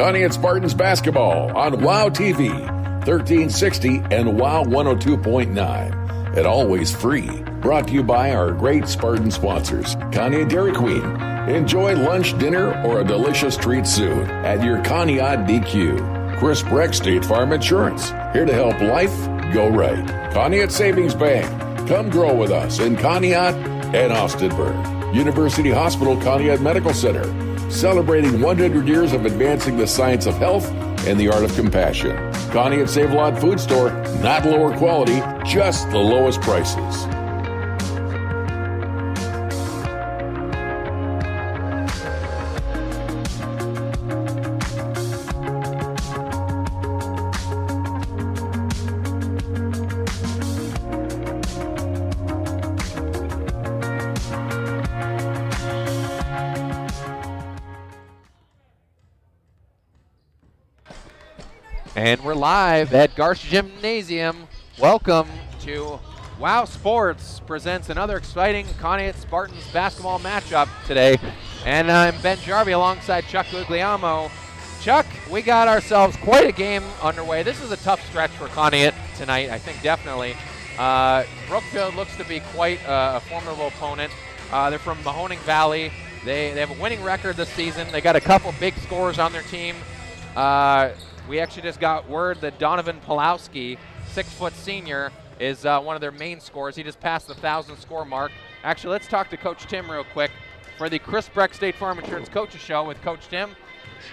Conneaut Spartans basketball on WOW TV, 1360 and WOW 102.9. And always free. Brought to you by our great Spartan sponsors, Conneaut Dairy Queen. Enjoy lunch, dinner, or a delicious treat soon at your Conneaut DQ. Chris Breck State Farm Insurance, here to help life go right. Conneaut Savings Bank, come grow with us in Conneaut and Austinburg. University Hospital Conneaut Medical Center, celebrating 100 years of advancing the science of health and the art of compassion. Conneaut Save-A-Lot Food Store, not lower quality, just the lowest prices. And we're live at Garcia Gymnasium. Welcome to WOW Sports presents another exciting Conneaut Spartans basketball matchup today. And I'm Ben Jarvie alongside Chuck Guglielmo. Chuck, we got ourselves quite a game underway. This is a tough stretch for Conneaut tonight, I think definitely. Brookfield looks to be quite a formidable opponent. They're from Mahoning Valley. They have a winning record this season. They got a couple big scorers on their team. We actually just got word that Donovan Pulowski, 6-foot senior, is one of their main scorers. He just passed the 1,000 score mark. Actually, let's talk to Coach Tim real quick for the Chris Breck State Farm Insurance Coaches Show with Coach Tim.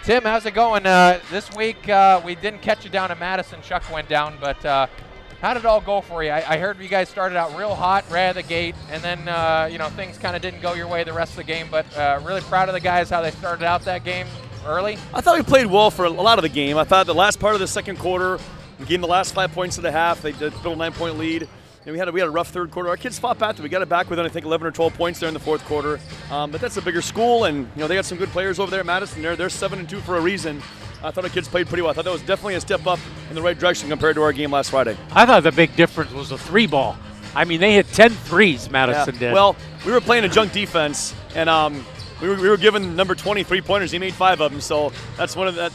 Tim, how's it going? This week we didn't catch you down in Madison. Chuck went down, but how did it all go for you? I heard you guys started out real hot right out of the gate, and then things kind of didn't go your way the rest of the game, but really proud of the guys how they started out that game early. I thought we played well for a lot of the game. I thought the last part of the second quarter, we gave them the last 5 points of the half. They did build a 9-point lead. And we had a rough third quarter. Our kids fought back. We got it back within, I think, 11 or 12 points there in the fourth quarter. But that's a bigger school, and they got some good players over there at Madison. They're 7-2 for a reason. I thought our kids played pretty well. I thought that was definitely a step up in the right direction compared to our game last Friday. I thought the big difference was the three ball. I mean, they hit 10 threes, Madison did. Well, we were playing a junk defense, and we were given number 20 3-pointers. He made 5 of them, so that's one of that.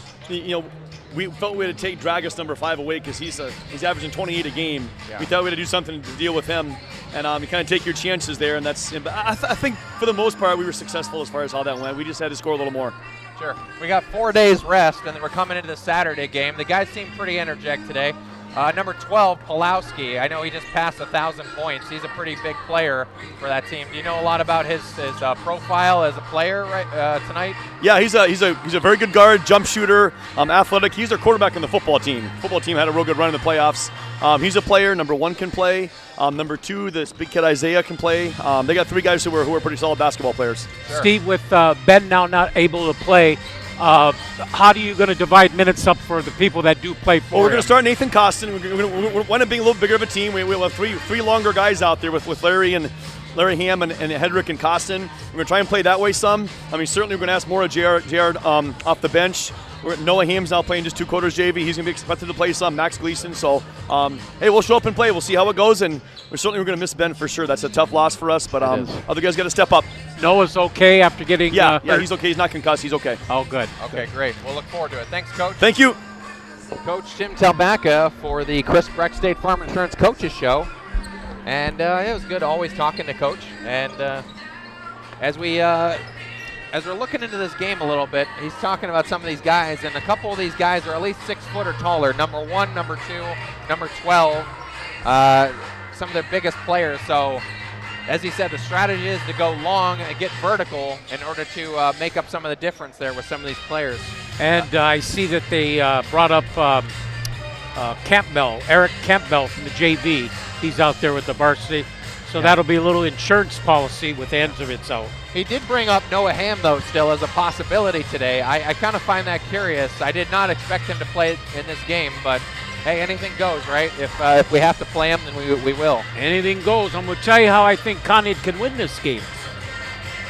We felt we had to drag us number 5 away because he's averaging 28 a game. Yeah. We thought we had to do something to deal with him, and you kind of take your chances there. And that's. I think for the most part we were successful as far as how that went. We just had to score a little more. Sure. We got 4 days rest, and then we're coming into the Saturday game. The guys seem pretty energetic today. Number 12, Pulowski. I know he just passed 1,000 points. He's a pretty big player for that team. Do you know a lot about his profile as a player tonight? Yeah, he's a very good guard, jump shooter, athletic. He's our quarterback on the football team. Football team had a real good run in the playoffs. He's a player. Number 1 can play. Number 2, this big kid Isaiah can play. They got 3 guys who are pretty solid basketball players. Sure. Steve, with Ben now not able to play, how are you going to divide minutes up for the people that do play for Well, we're going to start Nathan Costin. We're going to be a little bigger of a team. We'll have three longer guys out there with Larry Ham and Hedrick and Costin. We're going to try and play that way some. I mean, certainly we're going to ask more of Jared off the bench. Noah Ham's now playing just 2 quarters JV. He's going to be expected to play some. Max Gleason. So, hey, we'll show up and play. We'll see how it goes. And we're going to miss Ben for sure. That's a tough loss for us. But other guys got to step up. Noah's okay after getting Yeah, he's okay. He's not concussed. He's okay. Oh, good. Okay, great. We'll look forward to it. Thanks, Coach. Thank you. Coach Tim Telbacca for the Chris Breck State Farm Insurance Coaches Show. And it was good always talking to Coach. And as we're looking into this game a little bit, he's talking about some of these guys, and a couple of these guys are at least 6 foot or taller. Number 1, number 2, number 12, some of their biggest players. So, as he said, the strategy is to go long and get vertical in order to make up some of the difference there with some of these players. And I see that they brought up Campbell, Eric Campbell from the JV. He's out there with the varsity. So that'll be a little insurance policy with Anzovitz out. He did bring up Noah Ham, though, still as a possibility today. I kind of find that curious. I did not expect him to play in this game, but hey, anything goes, right? If we have to play him, then we will. Anything goes. I'm going to tell you how I think Conneaut can win this game.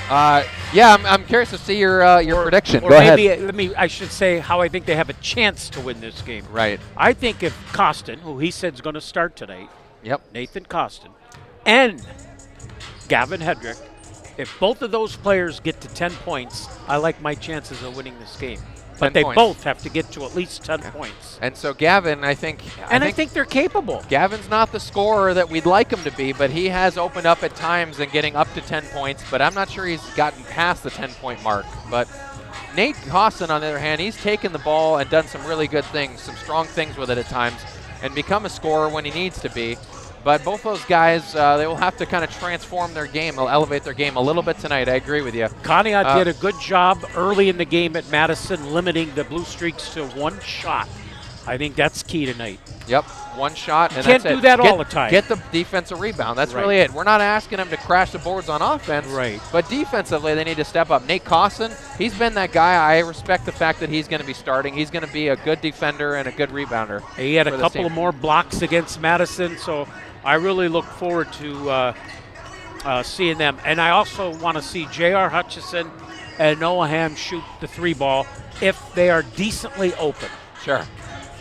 I'm curious to see your prediction. Or Go maybe ahead. I should say how I think they have a chance to win this game. Right. I think if Costin, who he said is going to start tonight, Nathan Costin, and Gavin Hedrick, if both of those players get to 10 points, I like my chances of winning this game. But they both have to get to at least 10 points. And so Gavin, I think they're capable. Gavin's not the scorer that we'd like him to be, but he has opened up at times and getting up to 10 points, but I'm not sure he's gotten past the 10-point mark. But Nate Costin, on the other hand, he's taken the ball and done some really good things, some strong things with it at times, and become a scorer when he needs to be. But both those guys, they will have to kind of transform their game, elevate their game a little bit tonight. I agree with you. Conneaut did a good job early in the game at Madison, limiting the Blue Streaks to one shot. I think that's key tonight. Yep, one shot. And can't do that all the time. Get the defensive rebound. That's really it. We're not asking them to crash the boards on offense. Right. But defensively, they need to step up. Nate Costin, he's been that guy. I respect the fact that he's going to be starting. He's going to be a good defender and a good rebounder. He had a couple of more blocks against Madison, so I really look forward to seeing them. And I also want to see J.R. Hutchison and Noah Ham shoot the 3-ball if they are decently open. Sure.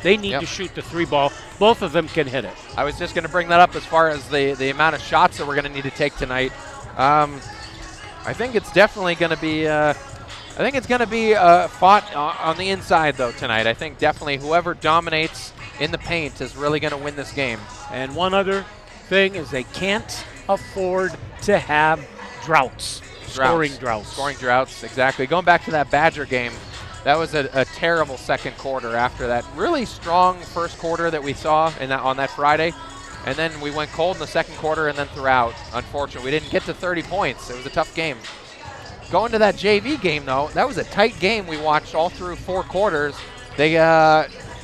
They need to shoot the 3-ball. Both of them can hit it. I was just going to bring that up as far as the amount of shots that we're going to need to take tonight. I think it's definitely going to be fought on the inside, though, tonight. I think definitely whoever dominates in the paint is really going to win this game. And one other thing is they can't afford to have droughts. Scoring droughts, exactly. Going back to that Badger game, that was a terrible second quarter after that really strong first quarter that we saw on that Friday. And then we went cold in the second quarter and then throughout. Unfortunately, we didn't get to 30 points. It was a tough game. Going to that JV game, though, that was a tight game we watched all through 4 quarters.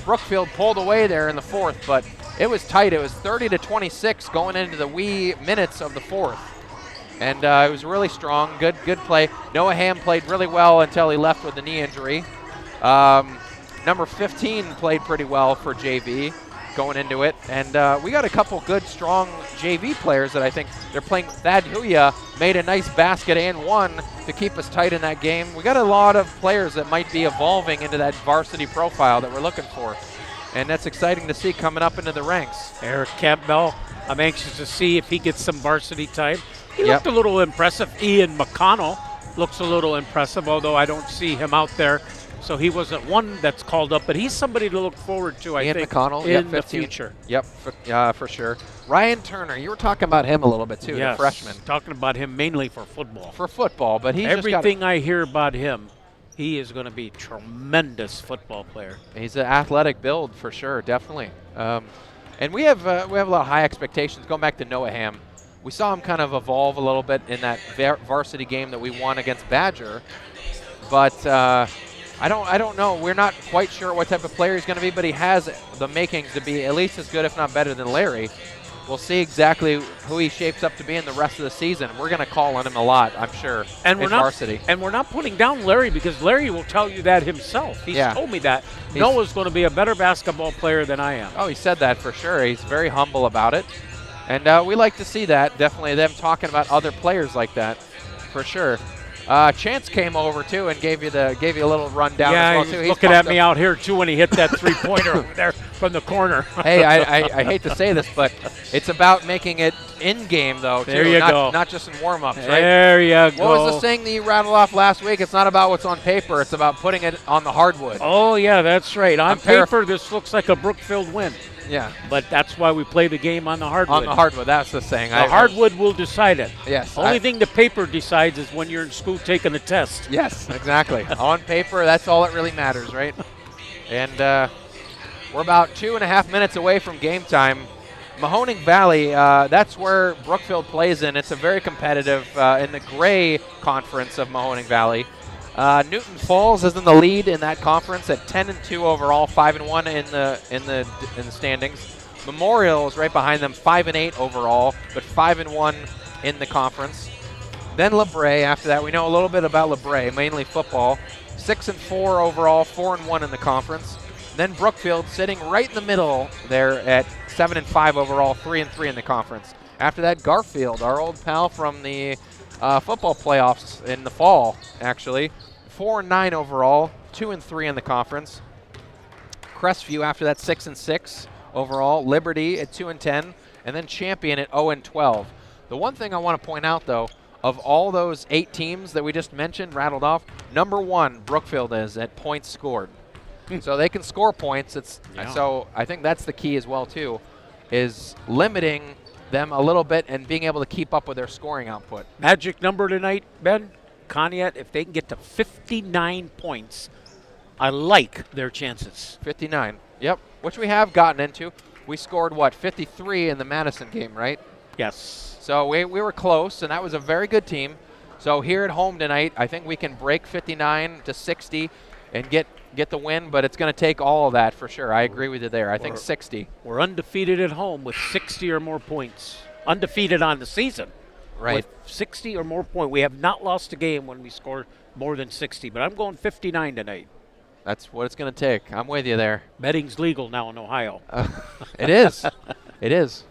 Brookfield pulled away there in the fourth, but it was tight. It was 30-26 going into the wee minutes of the fourth. And it was really strong, good play. Noah Ham played really well until he left with a knee injury. Number 15 played pretty well for JV going into it. And we got a couple good, strong JV players that I think they're playing. Thad Huya made a nice basket and one to keep us tight in that game. We got a lot of players that might be evolving into that varsity profile that we're looking for. And that's exciting to see coming up into the ranks. Eric Campbell, I'm anxious to see if he gets some varsity time. He looked a little impressive. Ian McConnell looks a little impressive, although I don't see him out there. So he wasn't one that's called up, but he's somebody to look forward to, I think, McConnell, in the future. Yep, for sure. Ryan Turner, you were talking about him a little bit too, the freshman. Talking about him mainly for football. For football, but he's everything I hear about him, he is going to be a tremendous football player. He's an athletic build for sure, definitely. And we have a lot of high expectations. Going back to Noah Ham, we saw him kind of evolve a little bit in that varsity game that we won against Badger, but I don't know. We're not quite sure what type of player he's going to be, but he has the makings to be at least as good, if not better, than Larry. We'll see exactly who he shapes up to be in the rest of the season. We're going to call on him a lot, I'm sure, in varsity. And we're not putting down Larry because Larry will tell you that himself. He's told me that. Noah's going to be a better basketball player than I am. Oh, he said that for sure. He's very humble about it. And we like to see that, definitely, them talking about other players like that, for sure. Chance came over too and gave you a little rundown as well too. He's looking at me out here too when he hit that 3-pointer over there from the corner. Hey, I hate to say this, but it's about making it in game though. There you go. Not just in warm-ups, right? There you go. What was the saying that you rattled off last week? It's not about what's on paper. It's about putting it on the hardwood. Oh yeah, that's right. On paper, this looks like a Brookfield win. Yeah. But that's why we play the game on the hardwood. On the hardwood, that's the saying. The hardwood will decide it. Yes. Only thing the paper decides is when you're in school taking a test. Yes, exactly. On paper, that's all that really matters, right? And we're about 2.5 minutes away from game time. Mahoning Valley, that's where Brookfield plays in. It's a very competitive in the gray conference of Mahoning Valley. Newton Falls is in the lead in that conference at 10-2 overall, 5-1 in the standings. Memorial is right behind them, 5-8 overall, but 5-1 in the conference. Then LeBray. After that, we know a little bit about LeBray, mainly football, 6-4 overall, 4-1 in the conference. Then Brookfield sitting right in the middle there at 7-5 overall, 3-3 in the conference. After that, Garfield, our old pal from the football playoffs in the fall, actually. 4-9 overall, 2-3 in the conference. Crestview after that, 6-6 overall. Liberty at 2-10, and then Champion at 0-12. The one thing I want to point out, though, of all those 8 teams that we just mentioned, rattled off, number 1 Brookfield is at points scored. So they can score points. So I think that's the key as well too, is limiting them a little bit and being able to keep up with their scoring output. Magic number tonight, Ben. Conneaut, if they can get to 59 points, I like their chances. 59. Yep. Which we have gotten into. We scored, 53 in the Madison game, right? Yes. So we were close, and that was a very good team. So here at home tonight, I think we can break 59 to 60 and get the win, but it's going to take all of that for sure. I agree with you there. I think 60. We're undefeated at home with 60 or more points. Undefeated on the season. Right. With 60 or more points. We have not lost a game when we score more than 60, but I'm going 59 tonight. That's what it's going to take. I'm with you there. Betting's legal now in Ohio. It is. It is.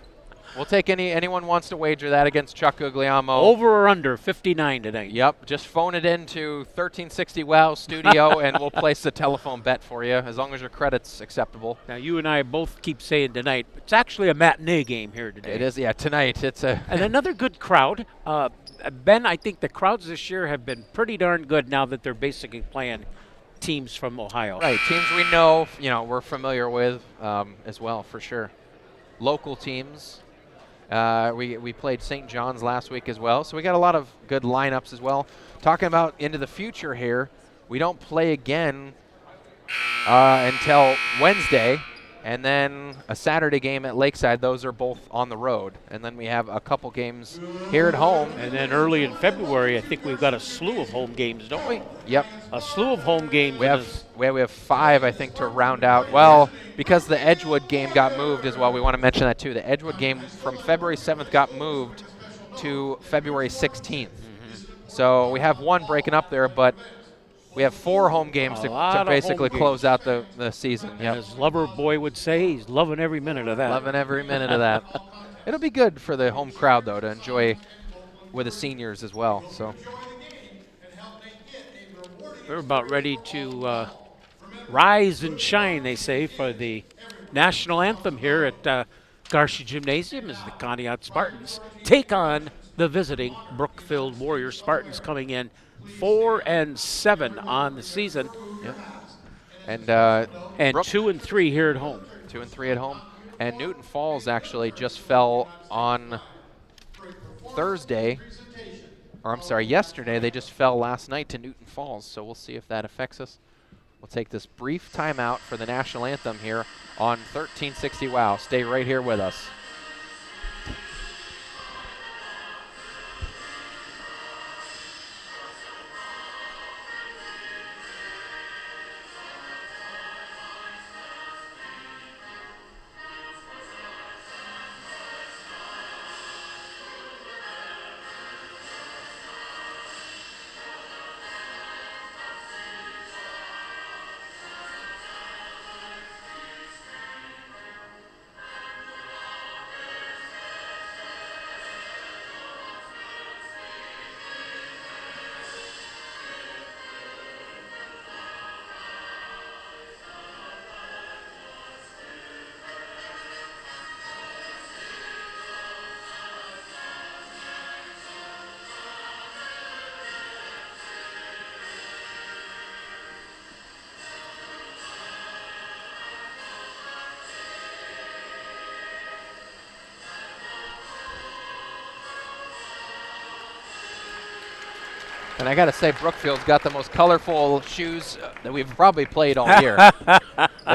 We'll take anyone wants to wager that against Chuck Guglielmo. Over or under 59 tonight. Yep. Just phone it in to 1360 WOW Studio, and we'll place a telephone bet for you as long as your credit's acceptable. Now, you and I both keep saying tonight, but it's actually a matinee game here today. It is, yeah, tonight. It's a and another good crowd. Ben, I think the crowds this year have been pretty darn good now that they're basically playing teams from Ohio. Right, teams we know, we're familiar with as well, for sure. Local teams. We played St. John's last week as well, so we got a lot of good lineups as well. Talking about into the future here, we don't play again until Wednesday, and then a Saturday game at Lakeside. Those are both on the road, and then we have a couple games here at home. And then early in February, I think we've got a slew of home games, don't we? Yep. A slew of home games. We have 5, I think, to round out. Well, because the Edgewood game got moved as well, we want to mention that too. The Edgewood game from February 7th got moved to February 16th. Mm-hmm. So we have 1 breaking up there, but we have 4 home games to basically close out the season. Yep. As Loverboy would say, he's loving every minute of that. Loving every minute of that. It'll be good for the home crowd, though, to enjoy with the seniors as well. So we're about ready to rise and shine, they say, for the national anthem here at Garcia Gymnasium as the Conneaut Spartans take on the visiting Brookfield Warriors. Spartans coming in 4-7 on the season. Yep. And 2-3 here at home. 2-3 at home. And Newton Falls actually just fell on yesterday. They just fell last night to Newton Falls, so we'll see if that affects us. We'll take this brief timeout for the national anthem here on 1360 WOW. Stay right here with us. And I got to say, Brookfield's got the most colorful shoes that we've probably played all year. I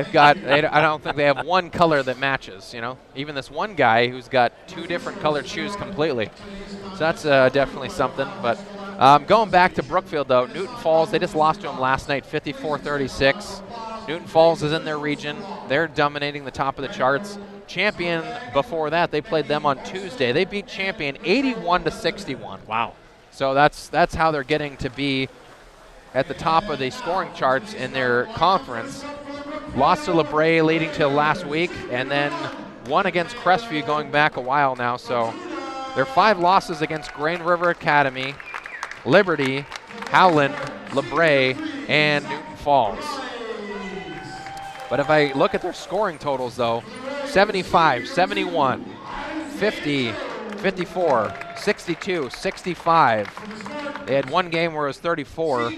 don't think they have one color that matches, Even this one guy who's got 2 different colored shoes completely. So that's definitely something. But going back to Brookfield, though, Newton Falls, they just lost to them last night, 54-36. Newton Falls is in their region. They're dominating the top of the charts. Champion, before that, they played them on Tuesday. They beat Champion 81-61. Wow. So that's how they're getting to be at the top of the scoring charts in their conference. Lost to LeBray leading to last week, and then won against Crestview going back a while now. So their 5 losses against Grain River Academy, Liberty, Howland, LeBray, and Newton Falls. But if I look at their scoring totals, though, 75, 71, 50, 54, 62-65. They had one game where it was 34,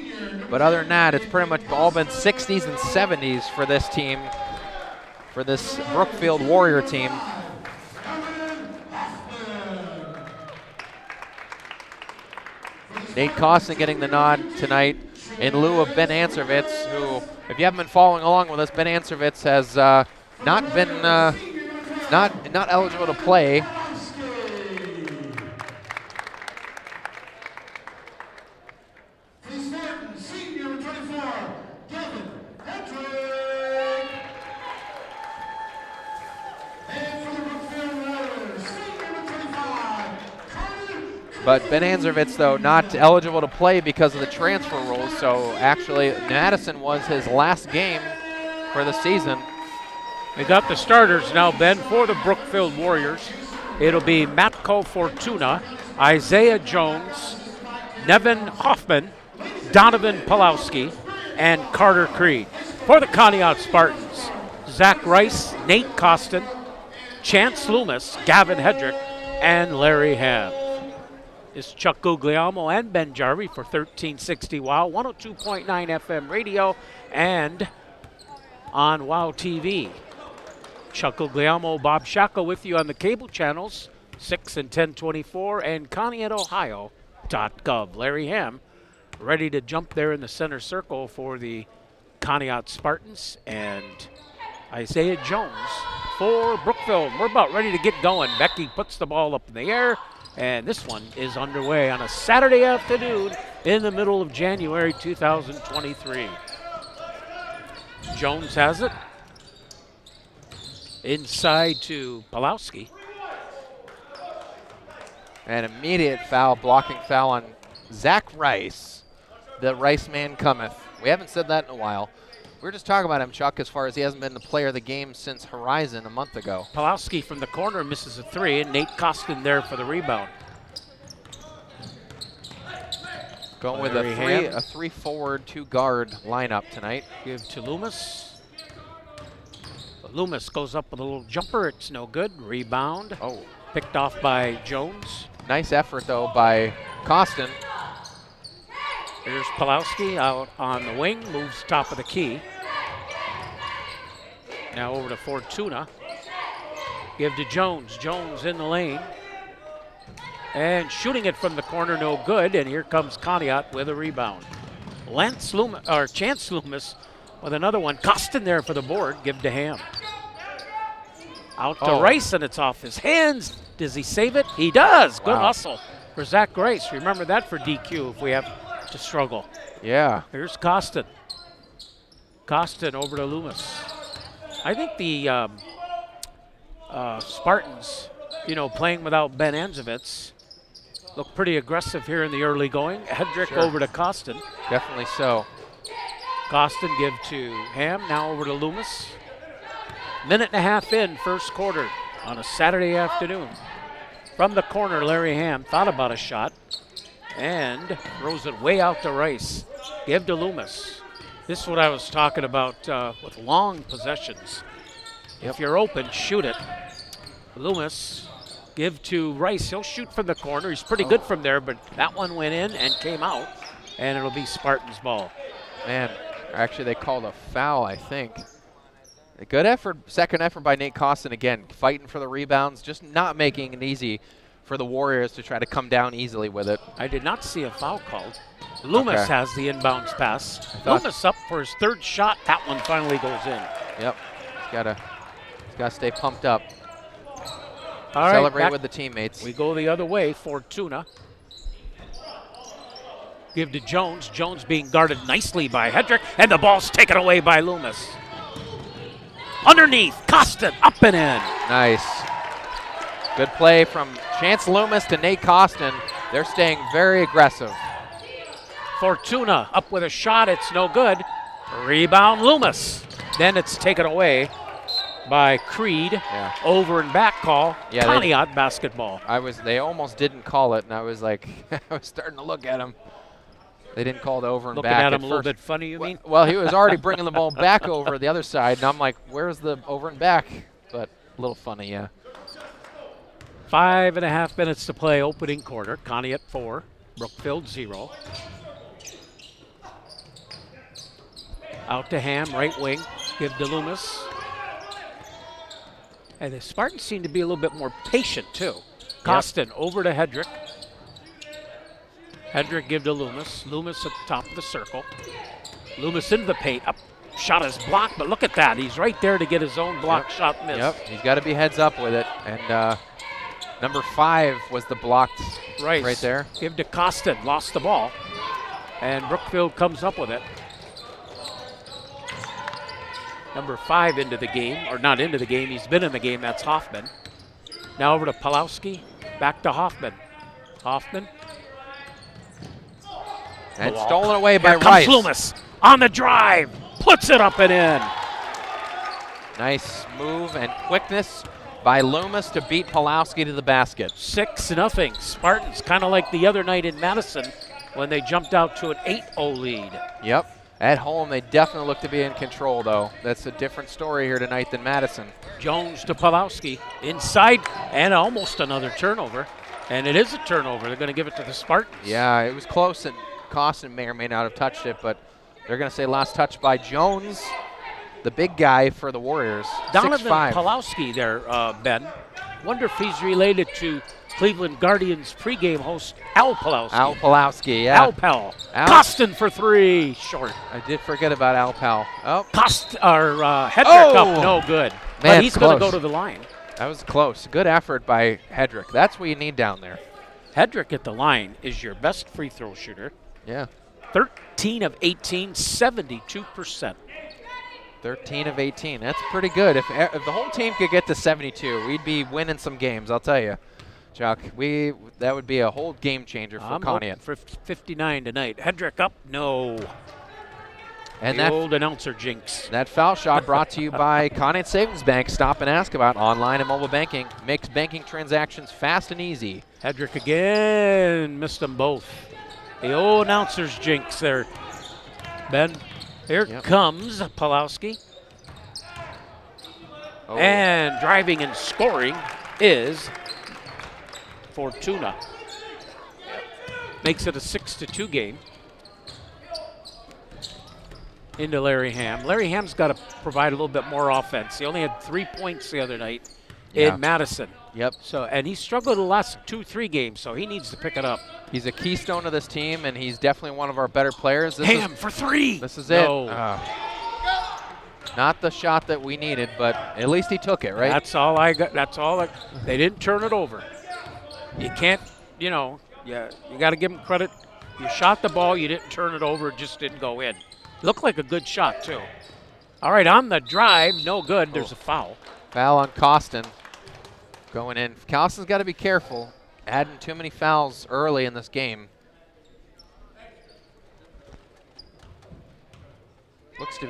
but other than that, it's pretty much all been 60s and 70s for this team, for this Brookfield Warrior team. Nate Costin getting the nod tonight in lieu of Ben Anservitz, who, if you haven't been following along with us, Ben Anservitz has not been not eligible to play. But Ben Anservitz, though, not eligible to play because of the transfer rules. So actually, Madison was his last game for the season. We got the starters now, Ben, for the Brookfield Warriors. It'll be Matko Fortuna, Isaiah Jones, Nevin Hoffman, Donovan Pulowski, and Carter Creed. For the Conneaut Spartans, Zach Rice, Nate Costin, Chance Loomis, Gavin Hedrick, and Larry Ham. It's Chuck Guglielmo and Ben Jarvie for 1360 WOW, 102.9 FM radio, and on WOW TV. Chuck Guglielmo, Bob Shaka with you on the cable channels, 6 and 1024, and ConneautOhio.gov. Larry Ham ready to jump there in the center circle for the Conneaut Spartans, and Isaiah Jones for Brookfield. We're about ready to get going. Becky puts the ball up in the air, and this one is underway on a Saturday afternoon in the middle of January 2023. Jones has it. Inside to Pulowski. An immediate foul, blocking foul on Zach Rice. The Rice man cometh. We haven't said that in a while. We were just talking about him, Chuck, as far as he hasn't been the player of the game since Horizon a month ago. Pulowski from the corner misses a three, and Nate Costin there for the rebound. Going with a three forward, 2 guard lineup tonight. Give to Loomis. Loomis goes up with a little jumper. It's no good. Rebound. Oh. Picked off by Jones. Nice effort, though, by Costin. Here's Pulowski out on the wing. Moves top of the key. Now over to Fortuna. Give to Jones. Jones in the lane. And shooting it from the corner, no good. And here comes Conneaut with a rebound. Chance Loomis with another one. Costin there for the board. Give to Ham. Out to Rice, and it's off his hands. Does he save it? He does. Good hustle for Zach Rice. Remember that for DQ if we have to struggle. Yeah. Here's Costin. Costin over to Loomis. I think the Spartans, playing without Ben Anservitz, look pretty aggressive here in the early going. Hedrick over to Costin. Definitely so. Costin give to Ham, now over to Loomis. Minute and a half in, first quarter on a Saturday afternoon. From the corner, Larry Ham thought about a shot and throws it way out to Rice. Give to Loomis. This is what I was talking about with long possessions. If you're open, shoot it. Loomis, give to Rice. He'll shoot from the corner. He's pretty good from there, but that one went in and came out, and it'll be Spartans' ball. Man, actually they called a foul, I think. A good effort, second effort by Nate Costin again, fighting for the rebounds, just not making it easy for the Warriors to try to come down easily with it. I did not see a foul called. Loomis has the inbounds pass. Loomis up for his third shot. That one finally goes in. Yep, he's gotta stay pumped up. All right, celebrate with the teammates. We go the other way. Fortuna. Give to Jones. Jones being guarded nicely by Hedrick, and the ball's taken away by Loomis. Underneath, Costin, up and in. Nice. Good play from Chance Loomis to Nate Costin. They're staying very aggressive. Fortuna up with a shot, it's no good. Rebound, Loomis. Then it's taken away by Creed. Yeah. Over and back call. Yeah, Conneaut basketball. They almost didn't call it, and I was like, I was starting to look at him. They didn't call it over and Looking back. Looking at him a little bit funny, you mean? Well, he was already bringing the ball back over the other side, and I'm like, where's the over and back? But a little funny, yeah. 5.5 minutes to play, opening quarter. Conneaut 4, Brookfield 0. Out to Ham, right wing. Give to Loomis. And the Spartans seem to be a little bit more patient, too. Costin over to Hedrick. Hedrick give to Loomis. Loomis at the top of the circle. Loomis into the paint. Up. Shot is blocked, but look at that. He's right there to get his own block shot missed. Yep, he's got to be heads up with it. And number 5 was the blocked right there. Give to Costin. Lost the ball. And Brookfield comes up with it. Number 5 into the game, or not into the game, he's been in the game, that's Hoffman. Now over to Pulowski, back to Hoffman. Hoffman. And stolen away by Here comes Rice. Loomis on the drive, puts it up and in. Nice move and quickness by Loomis to beat Pulowski to the basket. 6-0, Spartans, kind of like the other night in Madison when they jumped out to an 8-0 lead. Yep. At home, they definitely look to be in control, though. That's a different story here tonight than Madison. Jones to Pulowski, inside, and almost another turnover. And it is a turnover. They're going to give it to the Spartans. Yeah, it was close, and Costin may or may not have touched it, but they're going to say last touch by Jones, the big guy for the Warriors. Donovan 6'5". Pulowski there, Ben. Wonder if he's related to Cleveland Guardians pregame host Al Pulowski. Al Pulowski, yeah. Al Pal. Costin for 3, short. I did forget about Al Pal. Oh, Hedrick up, no good. Man, but he's going to close. go to the line. That was close. Good effort by Hedrick. That's what you need down there. Hedrick at the line is your best free throw shooter. Yeah. 13 of 18, 72%. 13 of 18. That's pretty good. If the whole team could get to 72, we'd be winning some games, I'll tell you. Chuck, that would be a whole game changer for Conneaut. For 59 tonight. Hedrick up, no. And the old announcer jinx. That foul shot brought to you by Conneaut Savings Bank. Stop and ask about online and mobile banking. Makes banking transactions fast and easy. Hedrick again, missed them both. The old announcer's jinx there. Ben, here comes Pulowski. Oh. And driving and scoring is Fortuna. Makes it a 6-2 game. Into Larry Ham. Larry Ham's got to provide a little bit more offense. He only had 3 points the other night in Madison. Yep. So, and he struggled the last 2-3 games, so he needs to pick it up. He's a keystone of this team, and he's definitely one of our better players. Ham for 3. This is it. Not the shot that we needed, but at least he took it, right? That's all I got. That's all. They didn't turn it over. You can't, you got to give them credit. You shot the ball, you didn't turn it over, it just didn't go in. Looked like a good shot, too. All right, on the drive, no good. There's a foul. Foul on Costin going in. Costin's got to be careful, adding too many fouls early in this game.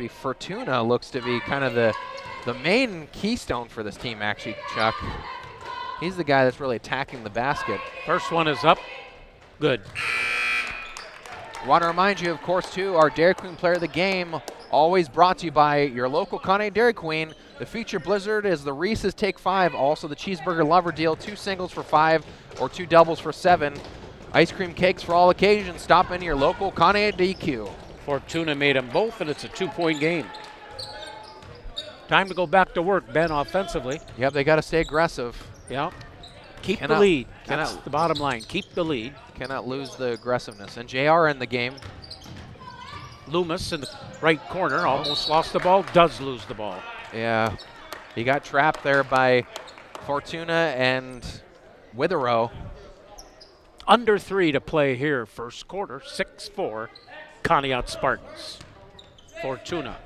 Fortuna looks to be kind of the main keystone for this team, actually, Chuck. He's the guy that's really attacking the basket. First one is up. Good. Want to remind you, of course, too, our Dairy Queen Player of the Game, always brought to you by your local Conneaut Dairy Queen. The feature Blizzard is the Reese's Take 5, also the Cheeseburger Lover Deal, 2 singles for 5 or 2 doubles for 7. Ice cream cakes for all occasions. Stop into your local Conneaut DQ. Fortuna made them both, and it's a 2-point game. Time to go back to work, Ben, offensively. Yep, they got to stay aggressive. Yeah. Keep the lead. That's the bottom line. Keep the lead. Cannot lose the aggressiveness. And JR in the game. Loomis in the right corner almost lost the ball, does lose the ball. Yeah. He got trapped there by Fortuna and Witherow. Under 3 to play here, first quarter, 6-4, Conneaut Spartans. Fortuna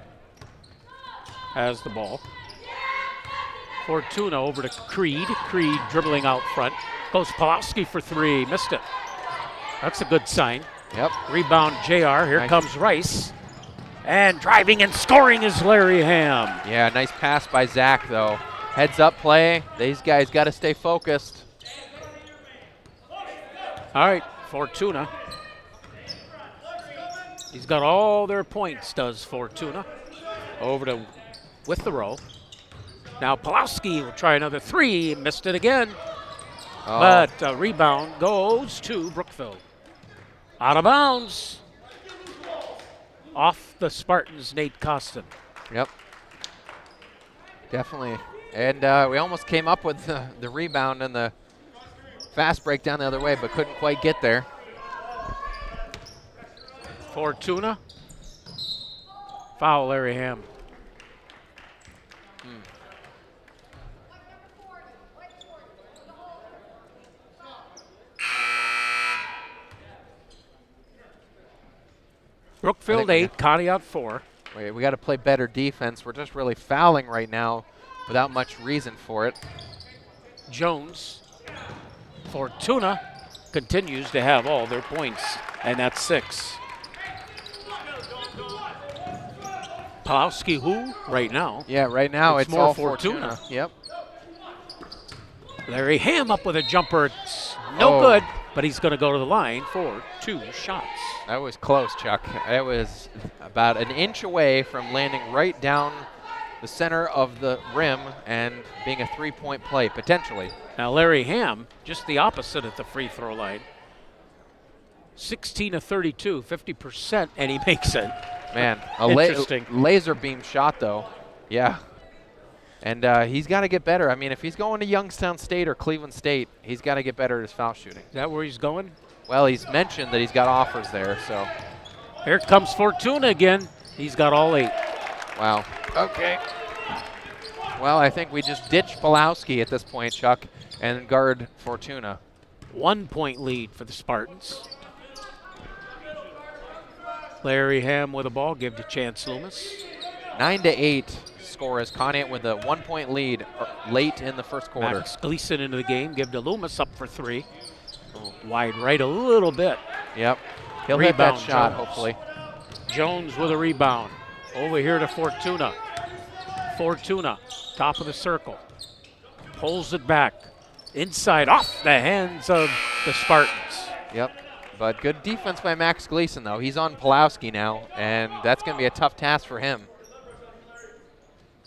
has the ball. Fortuna over to Creed. Creed dribbling out front. Goes Pulowski for 3, missed it. That's a good sign. Yep. Rebound JR, here comes Rice. And driving and scoring is Larry Ham. Yeah, nice pass by Zach, though. Heads up play. These guys got to stay focused. All right, Fortuna. He's got all their points, does Fortuna. Over to Witherow. Now Pulowski will try another 3, missed it again. But rebound goes to Brookfield. Out of bounds. Off the Spartans, Nate Costin. Yep. Definitely. And we almost came up with the rebound and the fast break down the other way, but couldn't quite get there. Fortuna. Foul, Larry Ham. Brookfield 8, Conneaut 4. We got to play better defense. We're just really fouling right now without much reason for it. Jones. Fortuna continues to have all their points, and that's 6. Pawlowski, who right now? Yeah, right now it's more all Fortuna. Yep. Larry Ham up with a jumper. It's no good, but he's going to go to the line for 2 shots. That was close, Chuck. It was about an inch away from landing right down the center of the rim and being a 3-point play, potentially. Now Larry Ham, just the opposite at the free throw line. 16 of 32, 50%, and he makes it. Man, Interesting. Laser beam shot, though. Yeah. And he's got to get better. I mean, if he's going to Youngstown State or Cleveland State, he's got to get better at his foul shooting. Is that where he's going? Well, he's mentioned that he's got offers there, so. Here comes Fortuna again. He's got all 8. Wow. Okay. Well, I think we just ditch Pawlowski at this point, Chuck, and guard Fortuna. 1-point lead for the Spartans. Larry Ham with a ball, give to Chance Loomis. 9-8 score as Conneaut with a 1-point lead late in the first quarter. Max Gleason into the game, give to Loomis up for 3. Wide right a little bit. Yep. He'll hit that Rebound, shot, Jones. hopefully. Jones with a rebound. Over here to Fortuna. Fortuna, top of the circle. Pulls it back. Inside, off the hands of the Spartans. Yep. But good defense by Max Gleason, though. He's on Pawlowski now, and that's going to be a tough task for him.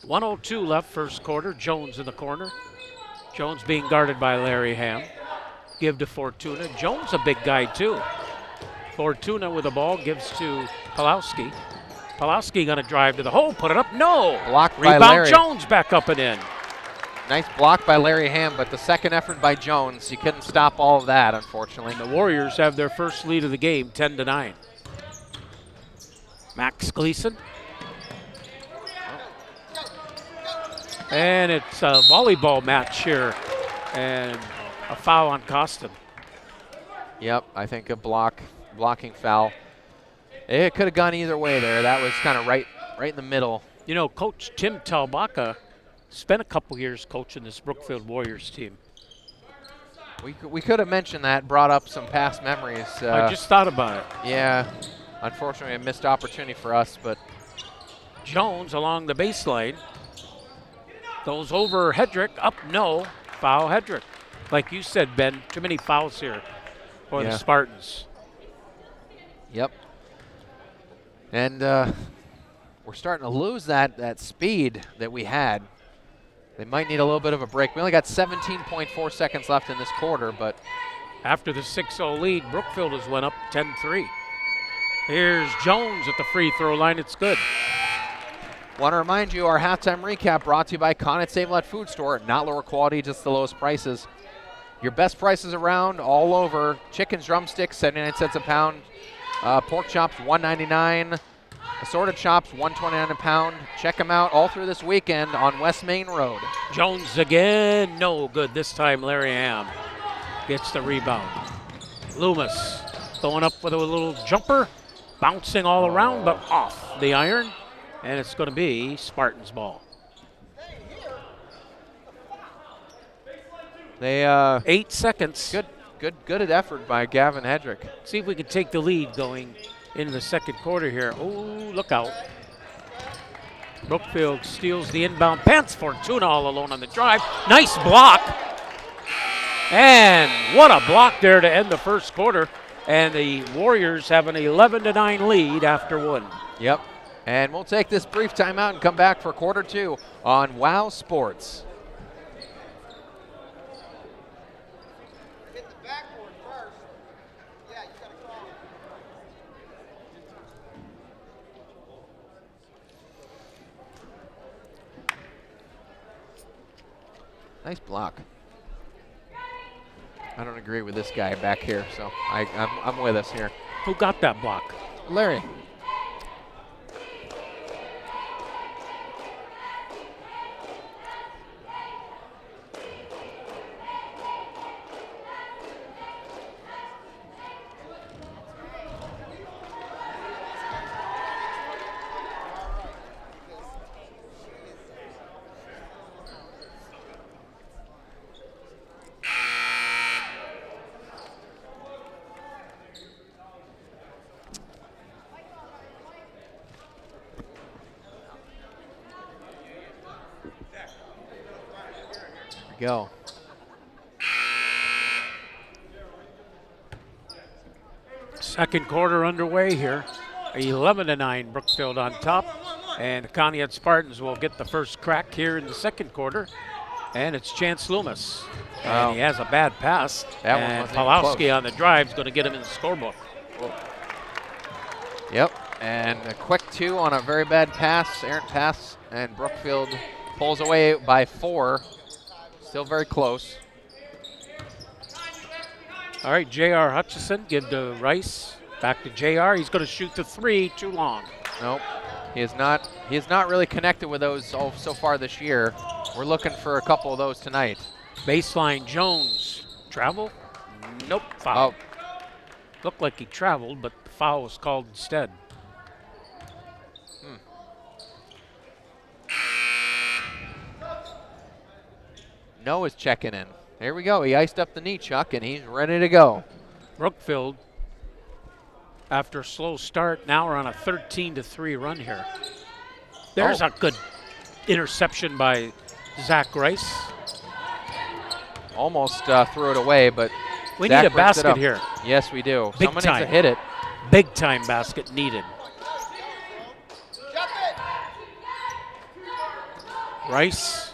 1:02 left first quarter. Jones in the corner. Jones being guarded by Larry Ham. Give to Fortuna. Jones a big guy, too. Fortuna with the ball gives to Pawlowski. Pawlowski going to drive to the hole, put it up. No! Blocked by Rebound, Larry. Jones back up and in. Nice block by Larry Ham, but the second effort by Jones, he couldn't stop all of that, unfortunately. The Warriors have their first lead of the game, 10-9. Max Gleason. And it's a volleyball match here, and a foul on Costin. Yep, I think a blocking foul. It could have gone either way there. That was kind of right in the middle. You know, Coach Tim Talbaka spent a couple years coaching this Brookfield Warriors team. We could have mentioned that, brought up some past memories. I just thought about it. Yeah, unfortunately a missed opportunity for us, but. Jones along the baseline. Goes over Hedrick, up no, foul Hedrick. Like you said, Ben, too many fouls here for the Spartans. Yep. And we're starting to lose that speed that we had. They might need a little bit of a break. We only got 17.4 seconds left in this quarter, but. After the 6-0 lead, Brookfield has went up 10-3. Here's Jones at the free throw line, it's good. Want to remind you, our halftime recap brought to you by Conneaut Save-A-Lot Food Store. Not lower quality, just the lowest prices. Your best prices around, all over. Chicken's drumsticks, 79 cents a pound. Pork chops, $1.99. Assorted chops, $1.29 a pound. Check them out all through this weekend on West Main Road. Jones again, no good. This time Larry Ham gets the rebound. Loomis going up with a little jumper, bouncing all around, but off the iron. And it's going to be Spartans ball. They 8 seconds. Good effort by Gavin Hedrick. See if we can take the lead going into the second quarter here. Oh, look out. Brookfield steals the inbound. Pants Fortuna all alone on the drive. Nice block. And what a block there to end the first quarter. And the Warriors have an 11-9 lead after one. Yep. And we'll take this brief timeout and come back for quarter two on WOW Sports. Nice block. I don't agree with this guy back here, so I'm with us here. Who got that block? Larry. Go. Second quarter underway here. 11-9 Brookfield on top. And the Conneaut Spartans will get the first crack here in the second quarter. And it's Chance Loomis. Wow. And he has a bad pass. That one and wasn't even Pawlowski close. on the drive is going to get him in the scorebook. Yep, and a quick 2 on a very bad pass, errant pass, and Brookfield pulls away by 4. Still very close. All right, J.R. Hutchison, give to Rice. Back to J.R. He's going to shoot the 3, too long. Nope, he is not really connected with those so far this year. We're looking for a couple of those tonight. Baseline Jones. Travel? Nope, foul. Oh, Looked like he traveled, but the foul was called instead. Noah's checking in. Here we go. He iced up the knee, Chuck, and he's ready to go. Brookfield, after a slow start, now we're on a 13-3 run here. There's a good interception by Zach Rice. Almost threw it away, but We Zach need a brings it basket up. here. Yes, we do. Big Someone time. needs to hit it. Big time basket needed. Rice.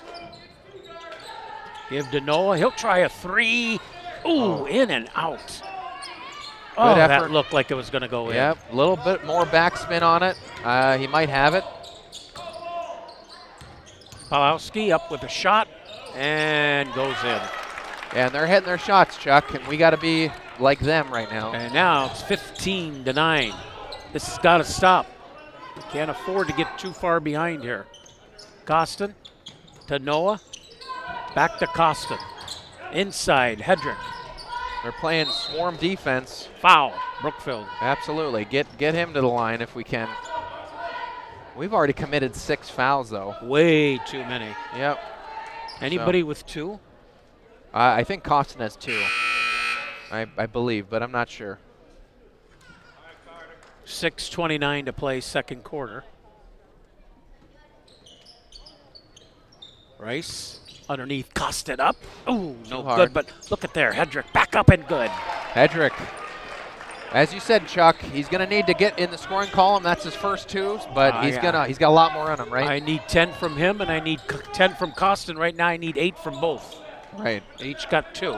Give to Noah. He'll try a 3. Ooh, in and out. Oh, Good that effort. looked like it was going to go in. Yep, a little bit more backspin on it. He might have it. Pawlowski up with a shot and goes in. And they're hitting their shots, Chuck, and we got to be like them right now. And now it's 15-9. This has got to stop. Can't afford to get too far behind here. Costin to Noah. Back to Costin. Inside, Hedrick. They're playing swarm defense. Foul, Brookfield. Absolutely. Get him to the line if we can. We've already committed 6 fouls, though. Way too many. Yep. Anybody with 2? I think Costin has 2. I believe, but I'm not sure. 6:29 to play second quarter. Rice underneath, Costin up. Ooh, no hard. good, but look at there. Hedrick back up and good. Hedrick, as you said, Chuck, he's going to need to get in the scoring column. That's his first 2, but he's got a lot more on him, right? I need 10 from him, and I need 10 from Costin. Right now, I need 8 from both. Right. Each got 2.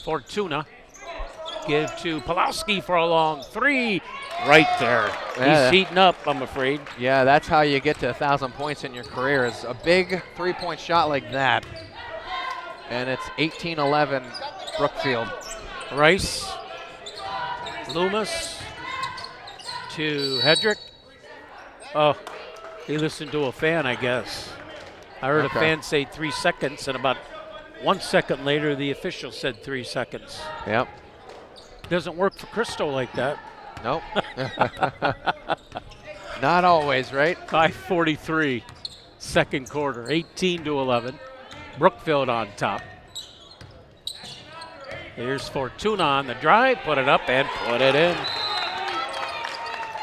Fortuna. Give to Pawlowski for a long 3. Right there. Yeah. He's heating up, I'm afraid. Yeah, that's how you get to 1,000 points in your career, is a big 3-point shot like that. And it's 18-11 Brookfield. Rice. Loomis to Hedrick. Oh, he listened to a fan, I guess. I heard a fan say 3 seconds, and about 1 second later, the official said 3 seconds. Yep. Doesn't work for Cristo like that. Nope. Not always, right? 5:43, second quarter, 18-11. Brookfield on top. Here's Fortuna on the drive, put it up and put it in.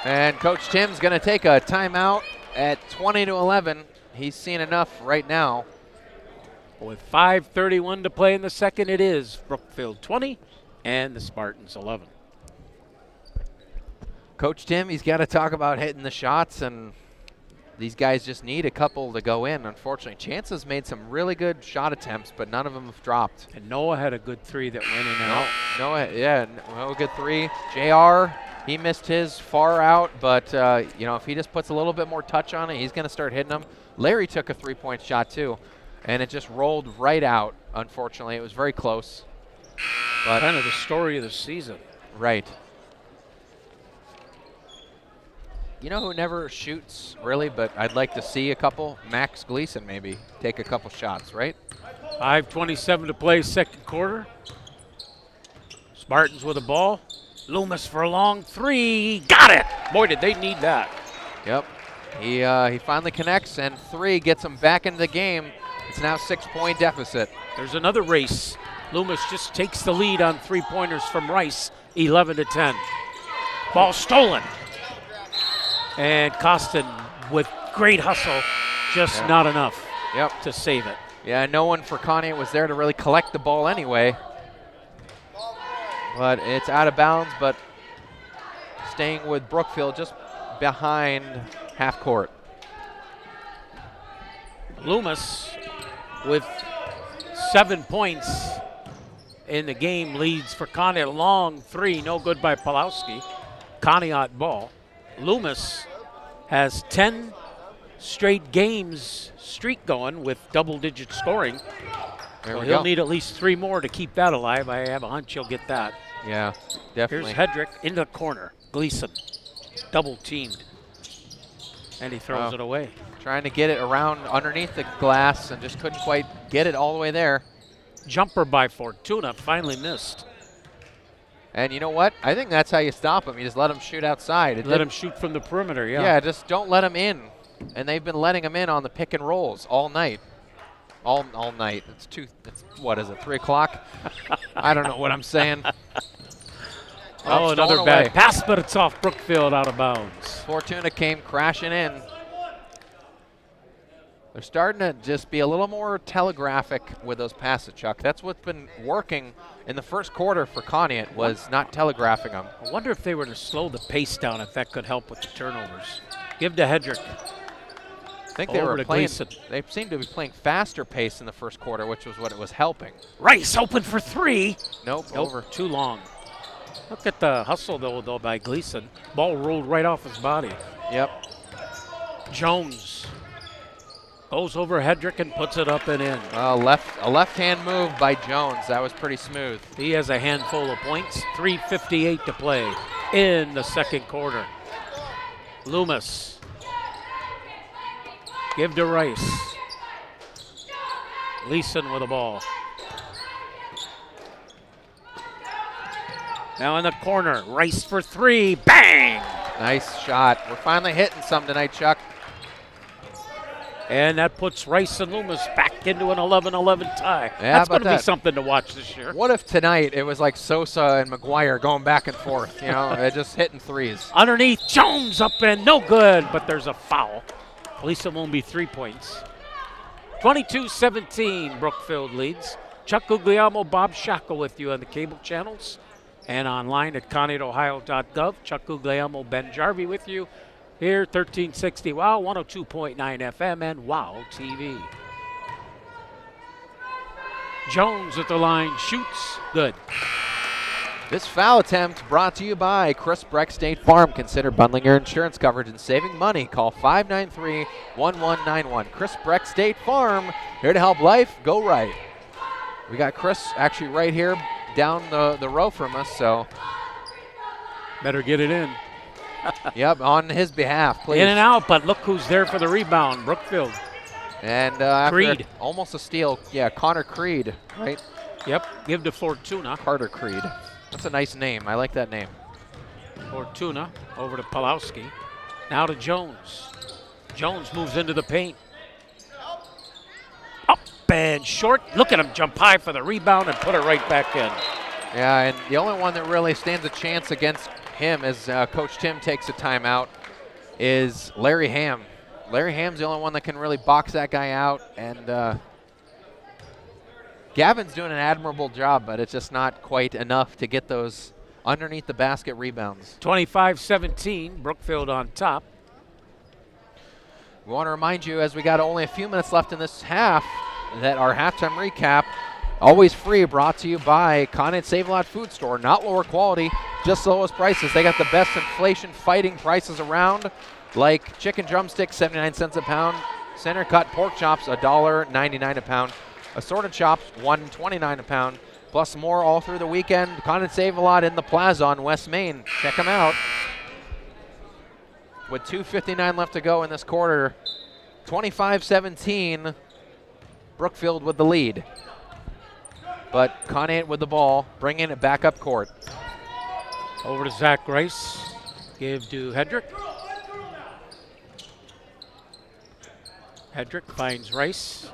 And Coach Tim's going to take a timeout at 20-11. He's seen enough right now. With 5:31 to play in the second, it is Brookfield 20 and the Spartans 11. Coach Tim, he's got to talk about hitting the shots, and these guys just need a couple to go in. Unfortunately, Chance has made some really good shot attempts, but none of them have dropped. And Noah had a good 3 that went in and out. Noah, yeah, no good 3. JR, he missed his far out, but if he just puts a little bit more touch on it, he's going to start hitting them. Larry took a 3-point shot too. and it just rolled right out. Unfortunately, it was very close. But Kind of the story of the season. right. You know who never shoots, really, but I'd like to see a couple? Max Gleason, maybe. Take a couple shots, right? 5:27 to play, second quarter. Spartans with the ball. Loomis for a long three. Got it! Boy, did they need that. Yep. He finally connects, and 3 gets him back into the game. It's now 6-point deficit. There's another race. Loomis just takes the lead on three-pointers from Rice, 11-10. Ball stolen. And Costin with great hustle, just not enough to save it. Yeah, no one for Conneaut was there to really collect the ball anyway. But it's out of bounds, but staying with Brookfield just behind half court. Loomis with 7 points in the game leads for Conneaut. Long three, no good by Pulowski. Conneaut ball. Loomis has 10 straight games streak going with double-digit scoring. So he'll need at least 3 more to keep that alive. I have a hunch he'll get that. Yeah, definitely. Here's Hedrick into the corner. Gleason, double-teamed. And he throws it away. Trying to get it around underneath the glass and just couldn't quite get it all the way there. Jumper by Fortuna, finally missed. And you know what? I think that's how you stop him. You just let him shoot outside. Let him shoot from the perimeter, Yeah, just don't let him in. And they've been letting him in on the pick and rolls all night. All night. It's what is it, 3 o'clock? I don't know what I'm saying. Oh, another bad pass, but it's off Brookfield, out of bounds. Fortuna came crashing in. They're starting to just be a little more telegraphic with those passes, Chuck. That's what's been working in the first quarter for Conneaut, was not telegraphing them. I wonder if they were to slow the pace down, if that could help with the turnovers. Give to Hedrick. I think they were playing. They seemed to be playing faster pace in the first quarter, which was what it was helping. Rice open for 3. Nope, over. Too long. Look at the hustle, though, by Gleason. Ball rolled right off his body. Yep. Jones goes over Hedrick and puts it up and in. A left-hand move by Jones. That was pretty smooth. He has a handful of points. 3:58 to play in the second quarter. Loomis. Give to Rice. Gleason with the ball. Now in the corner, Rice for 3, bang! Nice shot. We're finally hitting some tonight, Chuck. And that puts Rice and Loomis back into an 11-11 tie. Yeah, that's going to be something to watch this year. What if tonight it was like Sosa and McGuire going back and forth, they're just hitting threes. Underneath, Jones up and no good, but there's a foul. At least it won't be 3 points. 22-17, Brookfield leads. Chuck Guglielmo, Bob Shaka with you on the cable channels and online at ConneautOhio.gov. Chuck Guglielmo, Ben Jarvie with you here, 1360 WOW, 102.9 FM, and WOW TV. Jones at the line, shoots, good. This foul attempt brought to you by Chris Breck State Farm. Consider bundling your insurance coverage and saving money. Call 593-1191. Chris Breck State Farm, here to help life go right. We got Chris actually right here down the row from us, so. Better get it in. Yep, on his behalf, please. In and out, but look who's there for the rebound, Brookfield. And Creed. Almost a steal, Connor Creed, right? Yep, give to Fortuna. Carter Creed. That's a nice name. I like that name. Fortuna over to Pulowski. Now to Jones. Jones moves into the paint. Up and short. Look at him jump high for the rebound and put it right back in. Yeah, and the only one that really stands a chance against him as Coach Tim takes a timeout is Larry Ham. Larry Ham's the only one that can really box that guy out, and Gavin's doing an admirable job, but it's just not quite enough to get those underneath the basket rebounds. 25-17, Brookfield on top. We want to remind you, as we got only a few minutes left in this half, that our halftime recap, always free, brought to you by Conneaut Save-A-Lot Food Store. Not lower quality, just the lowest prices. They got the best inflation-fighting prices around, like chicken drumsticks, 79 cents a pound, Center cut pork chops, $1.99 a pound. Assorted chops, $1.29 a pound. Plus more all through the weekend. Conneaut Save-A-Lot in the Plaza on West Main. Check them out. With 2:59 left to go in this quarter, 25-17, Brookfield with the lead. But Conneaut with the ball, bringing it back up court. Over to Zach Rice. Give to Hedrick. Hedrick finds Rice.